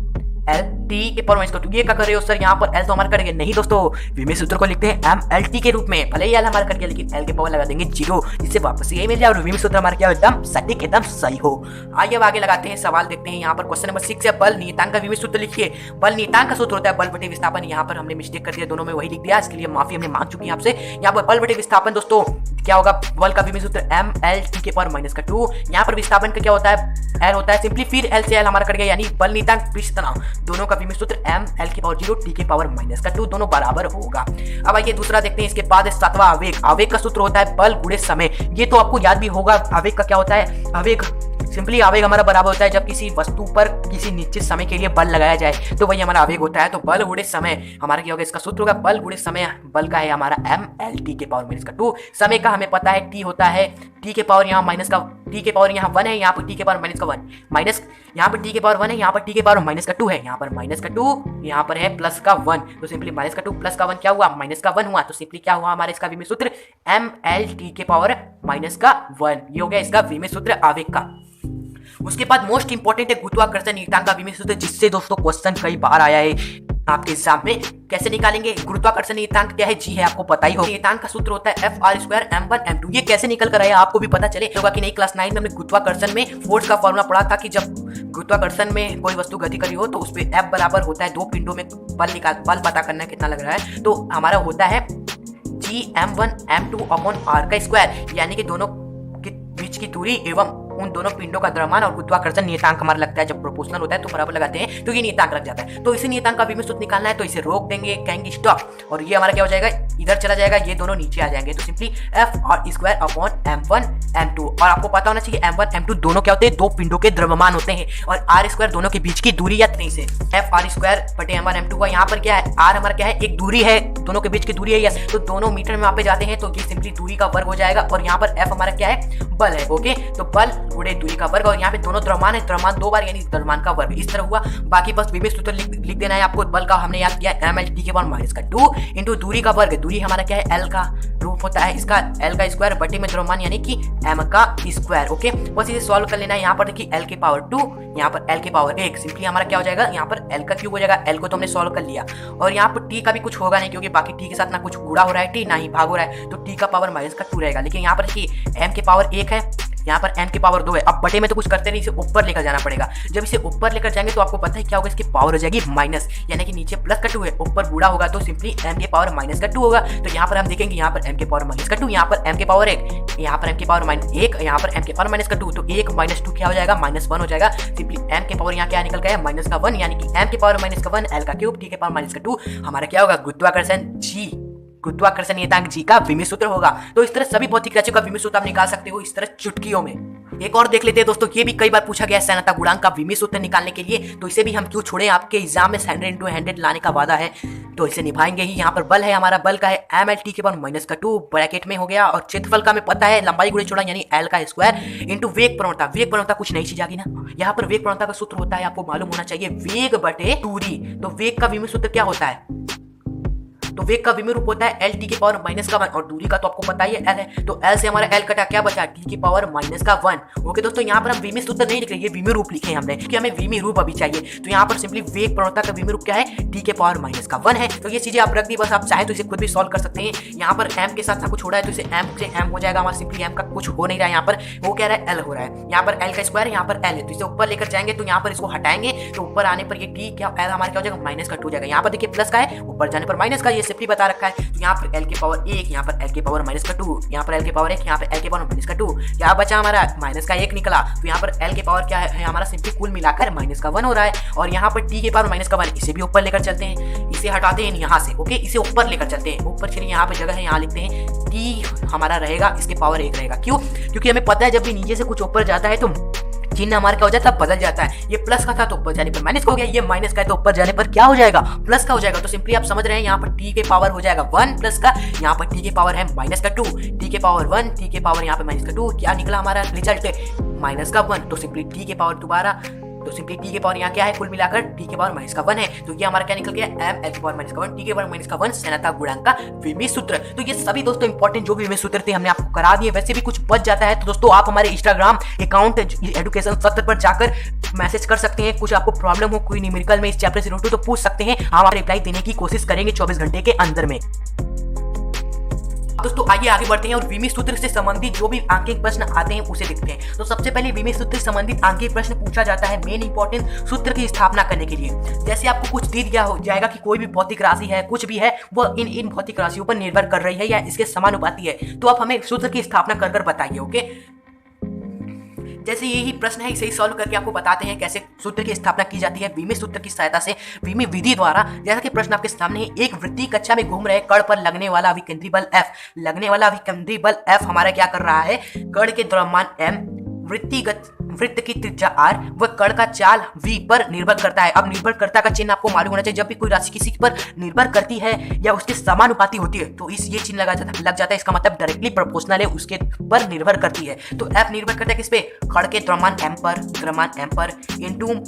Speaker 1: एल टी के पावर माइनस का 2। ये क्या कर रहे हो सर, यहाँ पर एल तो हमारा कट गया, नहीं दोस्तों विमित सूत्र को लिखते हैं एम एल टी के रूप में, भले ही एल हमारा कट गया लेकिन एल के पावर लगा देंगे 0, जिससे वापस यही मिल जाए और विमित सूत्र हमारा क्या एकदम सटीक एकदम सही हो। आइए अब आगे लगाते हैं सवाल, देखते हैं यहाँ पर क्वेश्चन नंबर 6 है बल नियतांक का विमित सूत्र लिखिए। बल नियतांक का सूत्र होता है बल बटे विस्थापन, यहाँ पर हमने मिस्टेक कर दिया, दोनों में वही लिख दिया, इसके लिए माफी हमने मांग चुकी है आपसे। यहाँ पर बल बटे विस्थापन दोस्तों क्या होगा, बल का विमित सूत्र एम एल टी के पावर माइनस का 2, यहाँ पर विस्थापन का क्या होता है एल होता है, सिंपली फिर एल से एल हमारा कट गया, यानी बल नियतांक पृष्ठ तनाव दोनों का विमित सूत्र एम एल के पावर 0 टी के पावर माइनस का 2 दोनों बराबर होगा। अब आइए दूसरा देखते हैं, इसके बाद 7वां आवेग। आवेग का सूत्र होता है बल गुणे समय, ये तो आपको याद भी होगा। आवेग का क्या होता है, आवेग सिंपली आवेग हमारा बराबर होता है जब किसी वस्तु पर किसी निश्चित समय के लिए बल लगाया जाए तो वही हमारा आवेग होता है। तो बल गुणे समय हमारा क्या होगा, इसका सूत्र होगा बल गुणे समय, बल का है हमारा एम एल टी के पावर माइनस का 2, समय का हमें पता है टी होता है टी के पावर यहाँ माइनस का, टी के पावर यहाँ 1 है, यहाँ पर टी के पावर माइनस का 1 माइनस, यहाँ पर टी के पावर 1 है, यहाँ पर टी के पावर माइनस का 2 है, यहाँ पर माइनस का 2, यहाँ पर है प्लस का 1, तो सिंपली माइनस का 2 प्लस का 1 क्या हुआ माइनस का 1 हुआ, तो सिंपली क्या हुआ हमारे इसका विमित सूत्र एम एल टी के पावर माइनस का 1, ये हो गया इसका विमित सूत्र आवेग का। उसके बाद मोस्ट इंपॉर्टेंट है गुरुत्वाकर्षण नियतांक का विमित सूत्र, जिससे दोस्तों क्वेश्चन कई बार आया है आपके एग्जाम में। कैसे निकालेंगे गुरुत्वाकर्षण नियतांक क्या है, जी है आपको पता ही होगा। नियतांक का सूत्र होता है F R square m1 m2। ये कैसे निकल कर आया आपको भी पता चले होगा कि नहीं, क्लास 9 में हमने गुरुत्वाकर्षण में फोर्स का फॉर्मूला पढ़ा था कि जब गुरुत्वाकर्षण में कोई वस्तु गति करी हो तो उस पे F बराबर होता है 2 पिंडों में बल पता करना कितना लग रहा है, तो हमारा होता है जी m1 m2 अपॉन r का स्क्वायर, यानी कि दोनों के बीच की दूरी एवं उन दोनों पिंडों का द्रव्यमान और गुरुत्वाकर्षण नियतांक हमारा लगता है, जब प्रोपोर्शनल होता है तो बराबर लगाते हैं तो ये नियतांक लग जाता है। तो इसी नियतांक का विमित सूत्र निकालना है, तो इसे रोक देंगे, कहेंगे स्टॉप, और ये हमारा क्या हो जाएगा इधर चला जाएगा, ये दोनों नीचे आ जाएंगे, तो simply F R square upon m1 m2। और आपको पता होना चाहिए m1 m2 दोनों क्या होते हैं, दो पिंडों के द्रव्यमान होते हैं, और r स्क्वायर दोनों के बीच की दूरी या त्रिज्या से एफ आर स्क्वायर बटे m1 m2 का यहाँ पर क्या है, r हमारा क्या है एक दूरी है, दोनों के बीच की दूरी है यस, तो दोनों मीटर में वहाँ पे जाते हैं तो ये सिंपली दूरी का वर्ग हो जाएगा, और यहाँ पर f हमारा क्या है बल है। ओके, तो बल गुणे दूरी का वर्ग, और यहाँ पे दोनों द्रव्यमान है, द्रव्यमान 2 बार यानी द्रव्यमान का वर्ग, इस तरह हुआ। बाकी बस विमित सूत्र लिख देना है आपको। बल का हमने याद किया एम एल टी के पावर माइनस का 2 इंटू दूरी का वर्ग, दूरी हमारा क्या है, एल का रूप होता है इसका एल का स्क्वायर बटे में द्रव्यमान यानी कि एम का स्क्वायर। ओके, बस इसे सॉल्व कर लेना है। यहाँ पर देखिए एल की पावर 2, यहाँ पर एल की पावर 1, सिंपली हमारा क्या हो जाएगा, यहाँ पर एल का क्यूब हो जाएगा। एल को तो हमने सॉल्व कर लिया, और यहाँ पर टी का भी कुछ होगा नहीं, क्योंकि बाकी टी के साथ ना कुछ गुणा हो रहा है टी, ना ही भाग हो रहा है, तो टी का पावर माइनस का 2 रहेगा। लेकिन यहाँ पर देखिए एम की पावर 1 है, यहाँ पर m की पावर 2 है। अब बटे में तो कुछ करते नहीं, इसे ऊपर लेकर जाना पड़ेगा। जब इसे ऊपर लेकर जाएंगे तो आपको पता है क्या होगा, इसकी पावर हो जाएगी माइनस, यानी कि नीचे प्लस का 2 है, ऊपर बूढ़ा होगा तो सिंपली m की पावर माइनस का 2 होगा। तो यहाँ पर हम देखेंगे यहाँ पर m की पावर माइनस का 2, यहाँ पर m की पावर 1, यहाँ पर m की पावर माइनस 1, यहाँ पर m की पावर माइनस का 2, तो 1 माइनस 2 क्या हो जाएगा, -1 हो जाएगा। सिंपली m की पावर यहाँ क्या निकल गया, माइनस का 1, यानी कि m की पावर माइनस का 1, l का क्यूब, t की पावर माइनस का 2, हमारा क्या होगा, गुरुत्वाकर्षण g, गुरुत्वाकर्षण नियतांक जी का विमीय सूत्र होगा। तो इस तरह सभी भौतिक राशियों का विमीय सूत्र आप निकाल सकते हो, इस तरह चुटकियों में। एक और देख लेते हैं दोस्तों, ये भी कई बार पूछा गया है सैनता गुणांक का विमीय सूत्र निकालने के लिए, तो इसे भी हम क्यों छोड़े, आपके एग्जाम में 100 into 100 लाने का वादा है, तो इसे निभाएंगे ही। यहाँ पर बल है हमारा, बल का है एम एल टी के पावर माइनस का 2 ब्रैकेट में हो गया, और क्षेत्रफल का हमें पता है लंबाई गुणे चौड़ाई यानी एल का स्क्वायर इंटू वेग प्रवणता। वेग प्रवणता कुछ नई चीज आ गई ना, यहाँ पर वेग प्रवणता का सूत्र होता है, आपको मालूम होना चाहिए, वेग बटे दूरी। तो वेग का विमीय सूत्र क्या होता है, तो वेग का विमीय रूप होता है एल टी की पावर माइनस का 1, और दूरी का तो आपको पता ही है एल है, तो एल से हमारा एल कटा, क्या बचा, टी की पावर माइनस का 1। ओके दोस्तों, यहाँ पर हम विमीय सूत्र नहीं लिख रहे, ये विमीय रूप लिखे हैं हमने, क्योंकि हमें विमीय रूप अभी चाहिए। तो यहाँ पर सिंपली वेग प्रवणता का विमीय रूप क्या है, टी के पावर माइनस का 1 है। तो ये चीजें आप रख दी, बस आप चाहें तो इसे खुद भी सॉल्व कर सकते हैं। यहाँ पर एम के साथ ना कुछ हो रहा है, तो इसे एम से एम हो जाएगा हमारा, सिंपली एम का कुछ हो नहीं रहा है, यहाँ पर वो कह रहा है एल हो रहा है। यहाँ पर एल का स्क्वायर, यहाँ पर एल है, तो इसे ऊपर लेकर जाएंगे, तो यहाँ पर इसको हटाएंगे, तो ऊपर आने पर ये टी क्या एल हमारा क्या हो जाएगा, माइनस का 2 हो जाएगा। यहाँ पर देखिए प्लस का है, ऊपर जाने पर माइनस का, ये सिंपली बता रखा है। तो यहाँ पर एल की पावर 1, यहाँ पर एल की पावर माइनस का 2, यहाँ पर एल की पावर 1, यहाँ पर एल की पावर माइनस का 2, क्या बचा हमारा, माइनस का 1 निकला। तो यहाँ पर एल की पावर क्या है हमारा, सिंपली कुल मिलाकर माइनस का 1 हो रहा है, और यहाँ पर टी के पावर माइनस का 1, इसे भी ऊपर लेकर चलते हैं, इसे हटाते हैं यहाँ से। ओके, इसे ऊपर लेकर चलते हैं, ऊपर चलिए, यहाँ पे जगह है, यहाँ लिखते हैं टी हमारा रहेगा, इसके पावर 1 रहेगा। क्यों, क्योंकि हमें पता है जब भी नीचे से कुछ ऊपर जाता है तो चिन्ह हमारा क्या हो जाता है, बदल जाता है। ये प्लस का था तो ऊपर जाने पर माइनस का हो गया, ये माइनस का है तो ऊपर जाने पर क्या हो जाएगा, प्लस का हो जाएगा। तो सिंपली आप समझ रहे हैं, यहाँ पर टी के पावर हो जाएगा 1 प्लस का, यहाँ पर टी के पावर है माइनस का 2, टी के पावर 1, टी के पावर यहाँ पे माइनस का 2, क्या निकला हमारा रिजल्ट, माइनस का 1। तो सिंपली टी के पावर दोबारा, तो सिंपली टी के पावर यहाँ क्या है, कुल मिलाकर टी के पावर माइनस का 1 है, तो ये हमारा क्या निकल गया, एम एल के पावर माइनस का 1, टी के पावर माइनस का 1, सैनता गुणांक का विमीय सूत्र। तो ये सभी दोस्तों इंपॉर्टेंट जो भी विमीय सूत्र थे हमने आपको करा दिए। वैसे भी कुछ बच जाता है तो दोस्तों आप हमारे इंस्टाग्राम अकाउंट एजुकेशन सत्र पर जाकर मैसेज कर सकते हैं। कुछ आपको प्रॉब्लम हो कोई न्यूमेरिकल में इस चैप्टर से रिलेटेड तो पूछ सकते हैं, हम आपको रिप्लाई देने की कोशिश करेंगे 24 घंटे के अंदर में। दोस्तों आइए आगे बढ़ते हैं और विमीय सूत्र से संबंधित जो भी आंकिक प्रश्न आते हैं उसे देखते हैं। तो सबसे पहले विमीय सूत्र से संबंधित आंकिक प्रश्न पूछा जाता है मेन इंपॉर्टेंट सूत्र की स्थापना करने के लिए। जैसे आपको कुछ दे दिया हो जाएगा कि कोई भी भौतिक राशि है, कुछ भी है, वो इन भौतिक राशियों पर निर्भर कर रही है या इसके समानुपाती है, तो आप हमें सूत्र की स्थापना कर बताइए। ओके, जैसे यही प्रश्न है, इसे ही सॉल्व करके आपको बताते हैं कैसे सूत्र की स्थापना की जाती है विमीय सूत्र की सहायता से, विमीय विधि द्वारा। जैसा कि प्रश्न आपके सामने है, एक वृत्तीय कक्षा में घूम रहे कण पर लगने वाला अभिकेंद्री बल F, लगने वाला अभिकेंद्री बल F हमारा क्या कर रहा है, कण के द्रव्यमान M, वृत्त की त्रिज्या R व कण का चाल V पर निर्भर करता है। अब निर्भरकर्ता का चिन्ह आपको मालूम होना चाहिए, जब भी कोई राशि किसी पर निर्भर करती है या उसके समानुपाती होती है तो ये चिन्ह लग जाता है, इसका मतलब डायरेक्टली प्रोपोर्शनल है, उसके पर निर्भर करती है। तो F निर्भर करता है किस पे, कण के द्रव्यमान M पर इंटू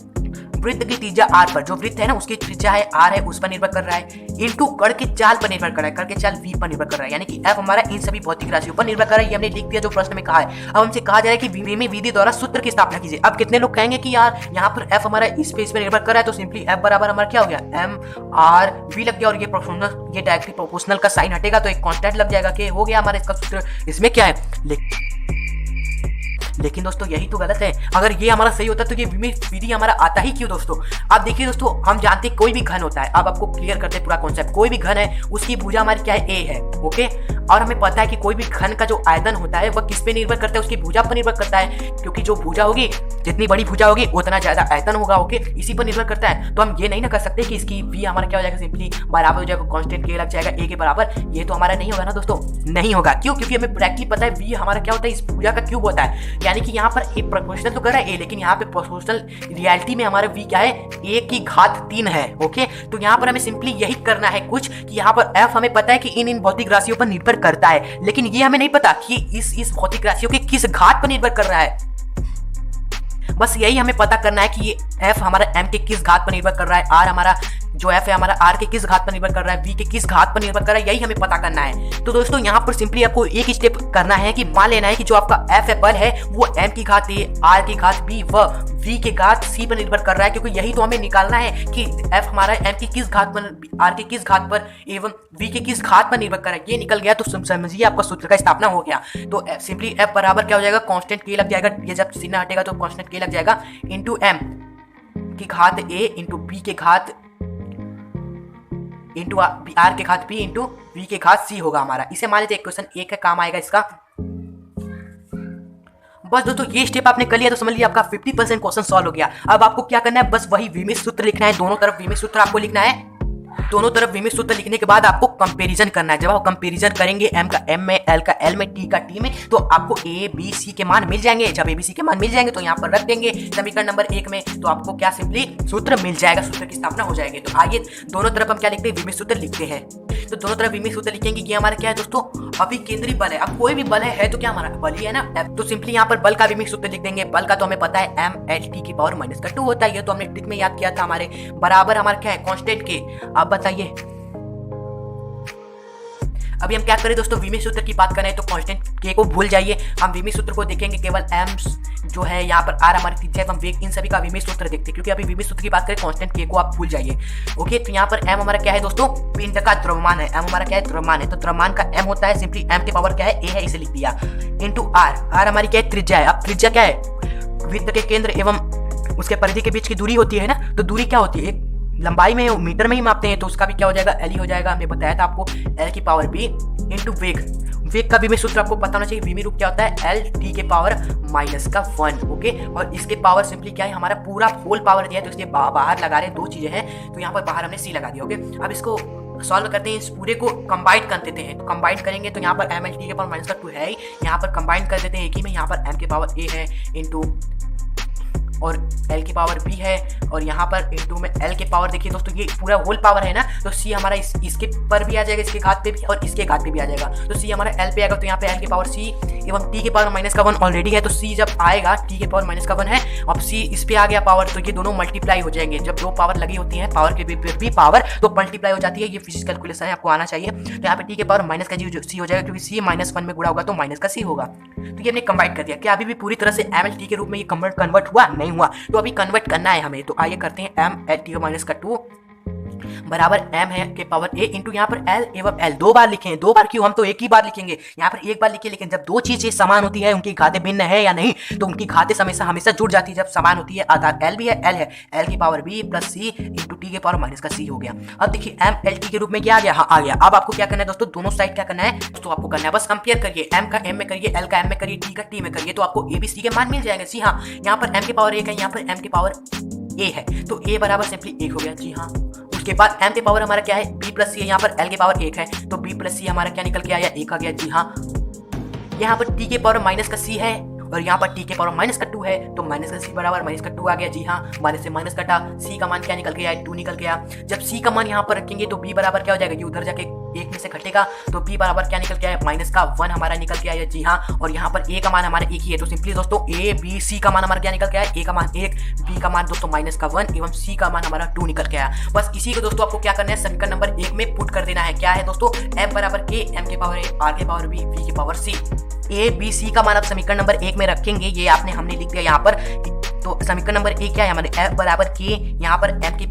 Speaker 1: वृत्त की त्रिज्या R पर, जो वृत्त है ना उसकी त्रिज्या है R है, उस पर निर्भर कर रहा है, इंटू कण के चाल पर निर्भर कर रहा है, कण के चाल V पर निर्भर कर रहा है, यानी कि F हमारा इन सभी भौतिक राशियों पर निर्भर कर रहा है। ये हमने लिख दिया जो प्रश्न में कहा है। अब हमसे कहा जा रहा है कि विमीय विधि द्वारा सूत्र की स्थापना कीजिए। अब कितने लोग कहेंगे कि यार यहाँ पर F हमारा इस पे निर्भर कर रहा है, तो सिंपली F बराबर हमारा क्या हो गया, M R V लग गया, और ये प्रोपोर्शनल, ये डायरेक्टली प्रोपोर्शनल का साइन हटेगा तो एक कांस्टेंट लग जाएगा कि हो गया हमारा इसका सूत्र। इसमें क्या है, लेकिन दोस्तों यही तो गलत है। अगर ये हमारा सही होता तो ये विमीय विधि हमारा आता ही क्यों दोस्तों। आप देखिए दोस्तों, हम जानते हैं कोई भी घन होता है, अब आपको क्लियर करते हैं पूरा कॉन्सेप्ट। कोई भी घन है उसकी भुजा हमारी क्या है, A है। ओके, और हमें पता है कि कोई भी घन का जो आयतन होता है वह किस पे निर्भर करता है, उसकी भुजा पर निर्भर करता है, क्योंकि जो भुजा होगी, जितनी बड़ी भुजा होगी उतना ज्यादा आयतन होगा। ओके, इसी पर निर्भर करता है। तो हम ये नहीं ना कर सकते कि इसकी V हमारा क्या हो जाएगा, सिंपली बराबर हो जाएगा कांस्टेंट के लग जाएगा A के बराबर। ये तो हमारा नहीं होगा ना दोस्तों, नहीं होगा। क्यों, क्योंकि हमें प्रैक्टिकली पता है V हमारा क्या होता है, इस भुजा का क्यूब होता है, यानी कि यहाँ पर प्रोपोर्शनल तो कर रहा है A, लेकिन यहाँ पे प्रोपोर्शनल रियलिटी में हमारा V क्या है, A की घात 3 है। ओके, तो यहाँ पर हमें सिंपली यही करना है कुछ कि यहाँ पर F हमें पता है कि इन भौतिक राशियों पर निर्भर करता है, लेकिन ये हमें नहीं पता कि इस भौतिक राशियों के किस घात पर निर्भर कर रहा है। बस यही हमें पता करना है कि ये F हमारा M के किस घात पर निर्भर कर रहा है, R हमारा जो f है हमारा r के किस घात पर निर्भर कर रहा है, v के किस घात पर निर्भर कर रहा है, यही हमें पता करना है। तो दोस्तों यहाँ पर सिंपली आपको एक स्टेप करना है कि मान लेना है कि जो आपका f है बल है वो m की घात a, r की घात b व v के घात c पर निर्भर कर रहा है, क्योंकि यही तो हमें निकालना है कि f हमारा m की किस घात पर, r के किस घात पर एवं v के किस घात पर निर्भर कर रहा है। ये निकल गया तो समझिए आपका सूत्र का स्थापना हो गया। तो सिंपली f बराबर क्या हो जाएगा, कांस्टेंट k लग जाएगा, ये जब चिन्ह हटेगा तो कांस्टेंट k लग जाएगा इंटू m की घात a इंटू b के घात इंटू r के घात b इंटू v के घात c होगा हमारा। इसे मान लीजिए इक्वेशन 1 का काम आएगा इसका। बस दोस्तों ये स्टेप आपने कर लिया तो समझ लिया आपका 50% क्वेश्चन सॉल्व हो गया। अब आपको क्या करना है, बस वही विमित सूत्र लिखना है, दोनों तरफ विमित सूत्र आपको लिखना है। दोनों तरफ विमित सूत्र लिखने के बाद आपको कंपैरिजन करना है। जब आप कंपैरिजन करेंगे m का m में, l का l में, t का t में, तो आपको a b c के मान मिल जाएंगे। जब a b c के मान मिल जाएंगे तो यहाँ पर रख देंगे समीकरण नंबर 1 में, तो आपको क्या सिंपली सूत्र मिल जाएगा, सूत्र की स्थापना हो जाएगी। तो आइए दोनों तरफ हम क्या लिखते हैं, विमित सूत्र लिखते हैं। तो दोनों तरफ विमित सूत्र लिखेंगे। ये हमारा क्या है दोस्तों, अभिकेंद्री बल है। अब कोई भी बल है तो क्या हमारा बल ही है ना, तो सिंपली यहाँ पर बल का विमित सूत्र लिख देंगे। बल का तो हमें पता है m h t की पावर माइनस का 2 होता है, ये तो हमने ट्रिक में याद किया था हमारे। बराबर हमारा क्या है, कांस्टेंट के। अब बताइए अभी हम क्या करें दोस्तों, विमित सूत्र की बात करें तो कांस्टेंट k को भूल जाइए, हम विमित सूत्र को देखेंगे। केवल m जो है यहाँ पर r हमारी त्रिज्या एवं वेग, इन सभी का विमित सूत्र देखते हैं, क्योंकि अभी विमित सूत्र की बात करें कांस्टेंट k को आप भूल जाइए। ओके, तो यहाँ पर m हमारा क्या है दोस्तों, पिंड का द्रव्यमान है। m हमारा क्या है, द्रव्यमान है, तो द्रव्यमान का m होता है सिंपली m की पावर क्या है, a है, इसे लिख दिया, इंटू r हमारी क्या है, त्रिज्या है। अब त्रिज्या क्या है, वृत्त के केंद्र एवं उसके परिधि के बीच की दूरी होती है ना, तो दूरी क्या होती है, लंबाई में मीटर में ही मापते हैं, तो उसका भी क्या हो जाएगा, एल ही हो जाएगा। हमने बताया था आपको एल की पावर बी इंटू वेग। वेग का विमित सूत्र आपको पता होना चाहिए, विमित रूप क्या होता है, एल टी के पावर माइनस का 1। ओके, और इसके पावर सिंपली क्या है, हमारा पूरा होल पावर दिया है, तो इसलिए बाहर लगा रहे हैं, दो चीजें हैं, तो यहाँ पर बाहर हमने सी लगा दिया। ओके, अब इसको सॉल्व करते हैं, इस पूरे को कंबाइन कर देते हैं। तो कंबाइन करेंगे तो यहाँ पर एम एल टी के पावर माइनस का 2 है ही, यहाँ पर कंबाइन कर देते हैं एक ही में। यहाँ पर एम के पावर ए है इंटू और L की पावर B है, और यहाँ पर इंटू में L के पावर देखिए दोस्तों, ये पूरा होल पावर है ना, तो C हमारा इसके पर भी आ जाएगा, इसके घात पे भी, और इसके घात पे भी आ जाएगा। तो C हमारा L पे आएगा, तो यहाँ पे L की पावर C एवं T के पावर माइनस का 1 ऑलरेडी है, तो C जब आएगा T के पावर माइनस का 1 है, अब C इस पे आ गया पावर, तो ये दोनों मल्टीप्लाई हो जाएंगे। जब दो पावर लगी होती है, पावर के भी पावर तो मल्टीप्लाई हो जाती है। ये फिजिक्स कैलकुलेशन है, आपको आना चाहिए। तो यहाँ पे T के पावर माइनस का C हो जाएगा, क्योंकि C माइनस 1 में गुणा होगा तो माइनस का C होगा। तो ये हमने कंबाइन कर दिया। क्या अभी भी पूरी तरह से MLT के रूप में ये कन्वर्ट हुआ नहीं हुआ, तो अभी कन्वर्ट करना है हमें। तो आइए करते हैं, MLT माइनस का 2 बराबर m है के पावर a इंटू यहाँ पर l एवं l दो बार लिखे हैं। दो बार क्यों, हम तो एक ही बार लिखेंगे, यहाँ पर एक बार लिखे। लेकिन जब दो चीजें समान होती है, उनकी घातें भिन्न है या नहीं, तो उनकी घातें हमेशा जुड़ जाती है जब समान होती है। आधार l भी है, l है, l की power b plus c into t के पावर माइनस का c हो गया। अब देखिए m l t के रूप में क्या आ गया, हाँ आ गया। अब आपको क्या करना है दोस्तों, दोनों साइड क्या करना है दोस्तों, आपको करना है बस कंपेयर करिए, m का m में करिए, l का m में करिए, t का t में करिए, तो आपको a b c के मान मिल जाएंगे। जी हाँ, यहाँ पर m के पावर 1 है, यहाँ पर m के पावर a है, तो a बराबर सिंपली 1 हो गया। जी हाँ, उसके बाद m के पावर हमारा क्या है, b प्लस c है, यहाँ पर l के पावर 1 है, तो b प्लस c हमारा क्या निकल के आया, 1 आ गया। जी हाँ, यहाँ पर t के पावर माइनस का c है, और यहाँ पर t के पावर माइनस का 2 है, तो माइनस का c बराबर माइनस का 2 आ गया। जी हाँ, माइनस से माइनस कटा, c का मान क्या निकल गया, 2 निकल गया। जब c का मान यहाँ पर रखेंगे तो b बराबर क्या हो जाएगा, ये उधर जाके एक में से घटेगा, तो b बराबर क्या निकल के आया, माइनस का 1 हमारा निकल के आया। जी हाँ, और यहाँ पर a का मान हमारा एक ही है, तो सिंपली दोस्तों a b c का मान हमारा क्या निकल के आया, a का मान 1, b का मान दोस्तों माइनस का 1 एवं c का मान हमारा 2 निकल के आया। बस इसी को दोस्तों आपको क्या करना है, समीकरण नंबर 1 में पुट कर देना है। क्या है दोस्तों, f बराबर k, m के पावर a, r के पावर b, v के power c। a b c का मान आप समीकरण नंबर 1 में रखेंगे, ये हमने लिख दिया यहाँ पर। तो समीकरण नंबर 1 क्या है हमारे, f बराबर k, यहाँ पर m की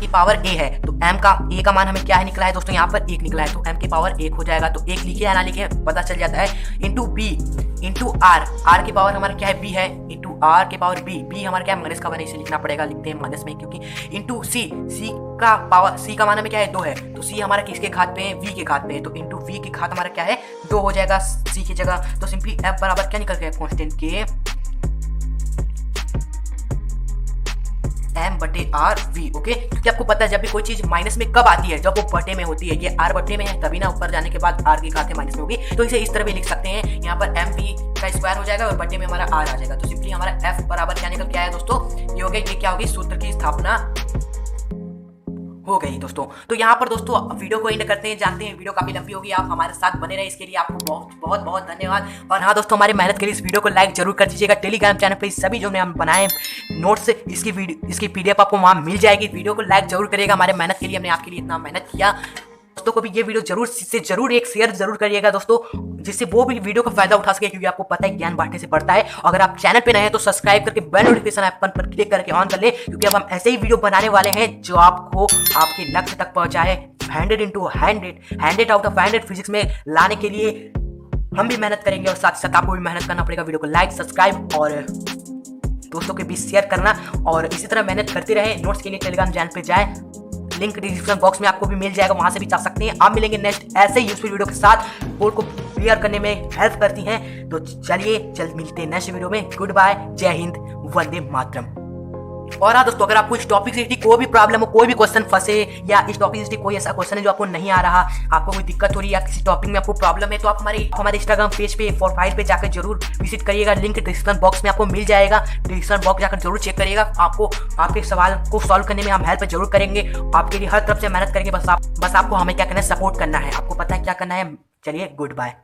Speaker 1: पावर a है, तो m का a का मान हमें क्या है निकला है दोस्तों, यहाँ पर 1 निकला है, तो m की पावर 1 हो जाएगा। तो 1 लिखे या ना लिखे पता चल जाता है, इंटू b इंटू r की पावर हमारा क्या है, b है, इंटू r के पावर b हमारा क्या है, माइनस का 1 इसे लिखना पड़ेगा, लिखते हैं माइनस में, क्योंकि इंटू c का मान हमें क्या है, 2 है, तो c हमारा किसके घात पे है, v के घात पे है, तो इंटू v की घात हमारा क्या है, 2 हो जाएगा c की जगह। तो सिंपली f बराबर क्या निकल गया, कांस्टेंट के m बटे r v। ओके, क्योंकि आपको पता है जब भी कोई चीज माइनस में कब आती है, जब वो बटे में होती है। ये r बटे में है, तभी ना ऊपर जाने के बाद r की घात माइनस में होगी, तो इसे इस तरह भी लिख सकते हैं। यहाँ पर m v का स्क्वायर हो जाएगा और बटे में हमारा r आ जाएगा। तो सिंपली हमारा f बराबर क्या निकल के आया दोस्तों, ये हो गया, ये क्या होगी, सूत्र की स्थापना हो गई दोस्तों। तो यहाँ पर दोस्तों वीडियो को एंड करते हैं, जानते हैं वीडियो काफी लंबी होगी, आप हमारे साथ बने रहे इसके लिए आपको बहुत बहुत बहुत धन्यवाद। और हाँ दोस्तों, हमारी मेहनत के लिए इस वीडियो को लाइक जरूर कर दीजिएगा। टेलीग्राम चैनल पे सभी जो हम बनाए नोट्स इसकी PDF आपको वहाँ मिल जाएगी। वीडियो को लाइक जरूर करिएगा, हमारे मेहनत के लिए, हमने आपके लिए इतना मेहनत किया। दोस्तों को भी ये वीडियो जरूर एक शेयर जरूर करिएगा दोस्तों, जिससे वो भी वीडियो का फायदा उठा सके, क्योंकि आपको पता है ज्ञान बांटने से बढ़ता है। अगर आप चैनल पे नए हैं तो सब्सक्राइब करके बेल नोटिफिकेशन आइकन पर क्लिक करके ऑन कर ले, क्योंकि अब हम ऐसे ही वीडियो बनाने वाले हैं जो आपको आपके लक्ष्य तक पहुंचाए। 100 into 100 आउट ऑफ 100 फिजिक्स में लाने के लिए हम भी मेहनत करेंगे और साथ साथ आपको भी मेहनत करना पड़ेगा। वीडियो को लाइक, सब्सक्राइब और दोस्तों के बीच शेयर करना, और इसी तरह मेहनत करते रहे। नोट्स के लिए टेलीग्राम चैनल पे जाए, लिंक डिस्क्रिप्शन बॉक्स में आपको भी मिल जाएगा, वहां से भी जा सकते हैं। आप मिलेंगे नेक्स्ट ऐसे ही यूजफुल वीडियो के साथ, बोर्ड को क्लियर करने में हेल्प करती हैं। तो चलिए जल्द मिलते हैं नेक्स्ट वीडियो में। गुड बाय, जय हिंद, वंदे मातरम। और हाँ दोस्तों, अगर आपको इस टॉपिक से कोई भी प्रॉब्लम हो, कोई भी क्वेश्चन फंसे, या इस टॉपिक से कोई ऐसा क्वेश्चन है जो आपको नहीं आ रहा, आपको कोई दिक्कत हो रही है या किसी टॉपिक में आपको प्रॉब्लम है, तो आप हमारे इंस्टाग्राम पेज पे प्रोफाइल पे जाकर जरूर विजिट करिएगा। लिंक डिस्क्रिप्शन बॉक्स में आपको मिल जाएगा, डिस्क्रिप्शन बॉक्स जाकर जरूर चेक करिएगा। आपको आपके सवाल को सॉल्व करने में हम हेल्प जरूर करेंगे, आपके लिए हर तरफ से मेहनत करेंगे। बस आपको हमें क्या करना है, सपोर्ट करना है। आपको पता है क्या करना है। चलिए गुड बाय।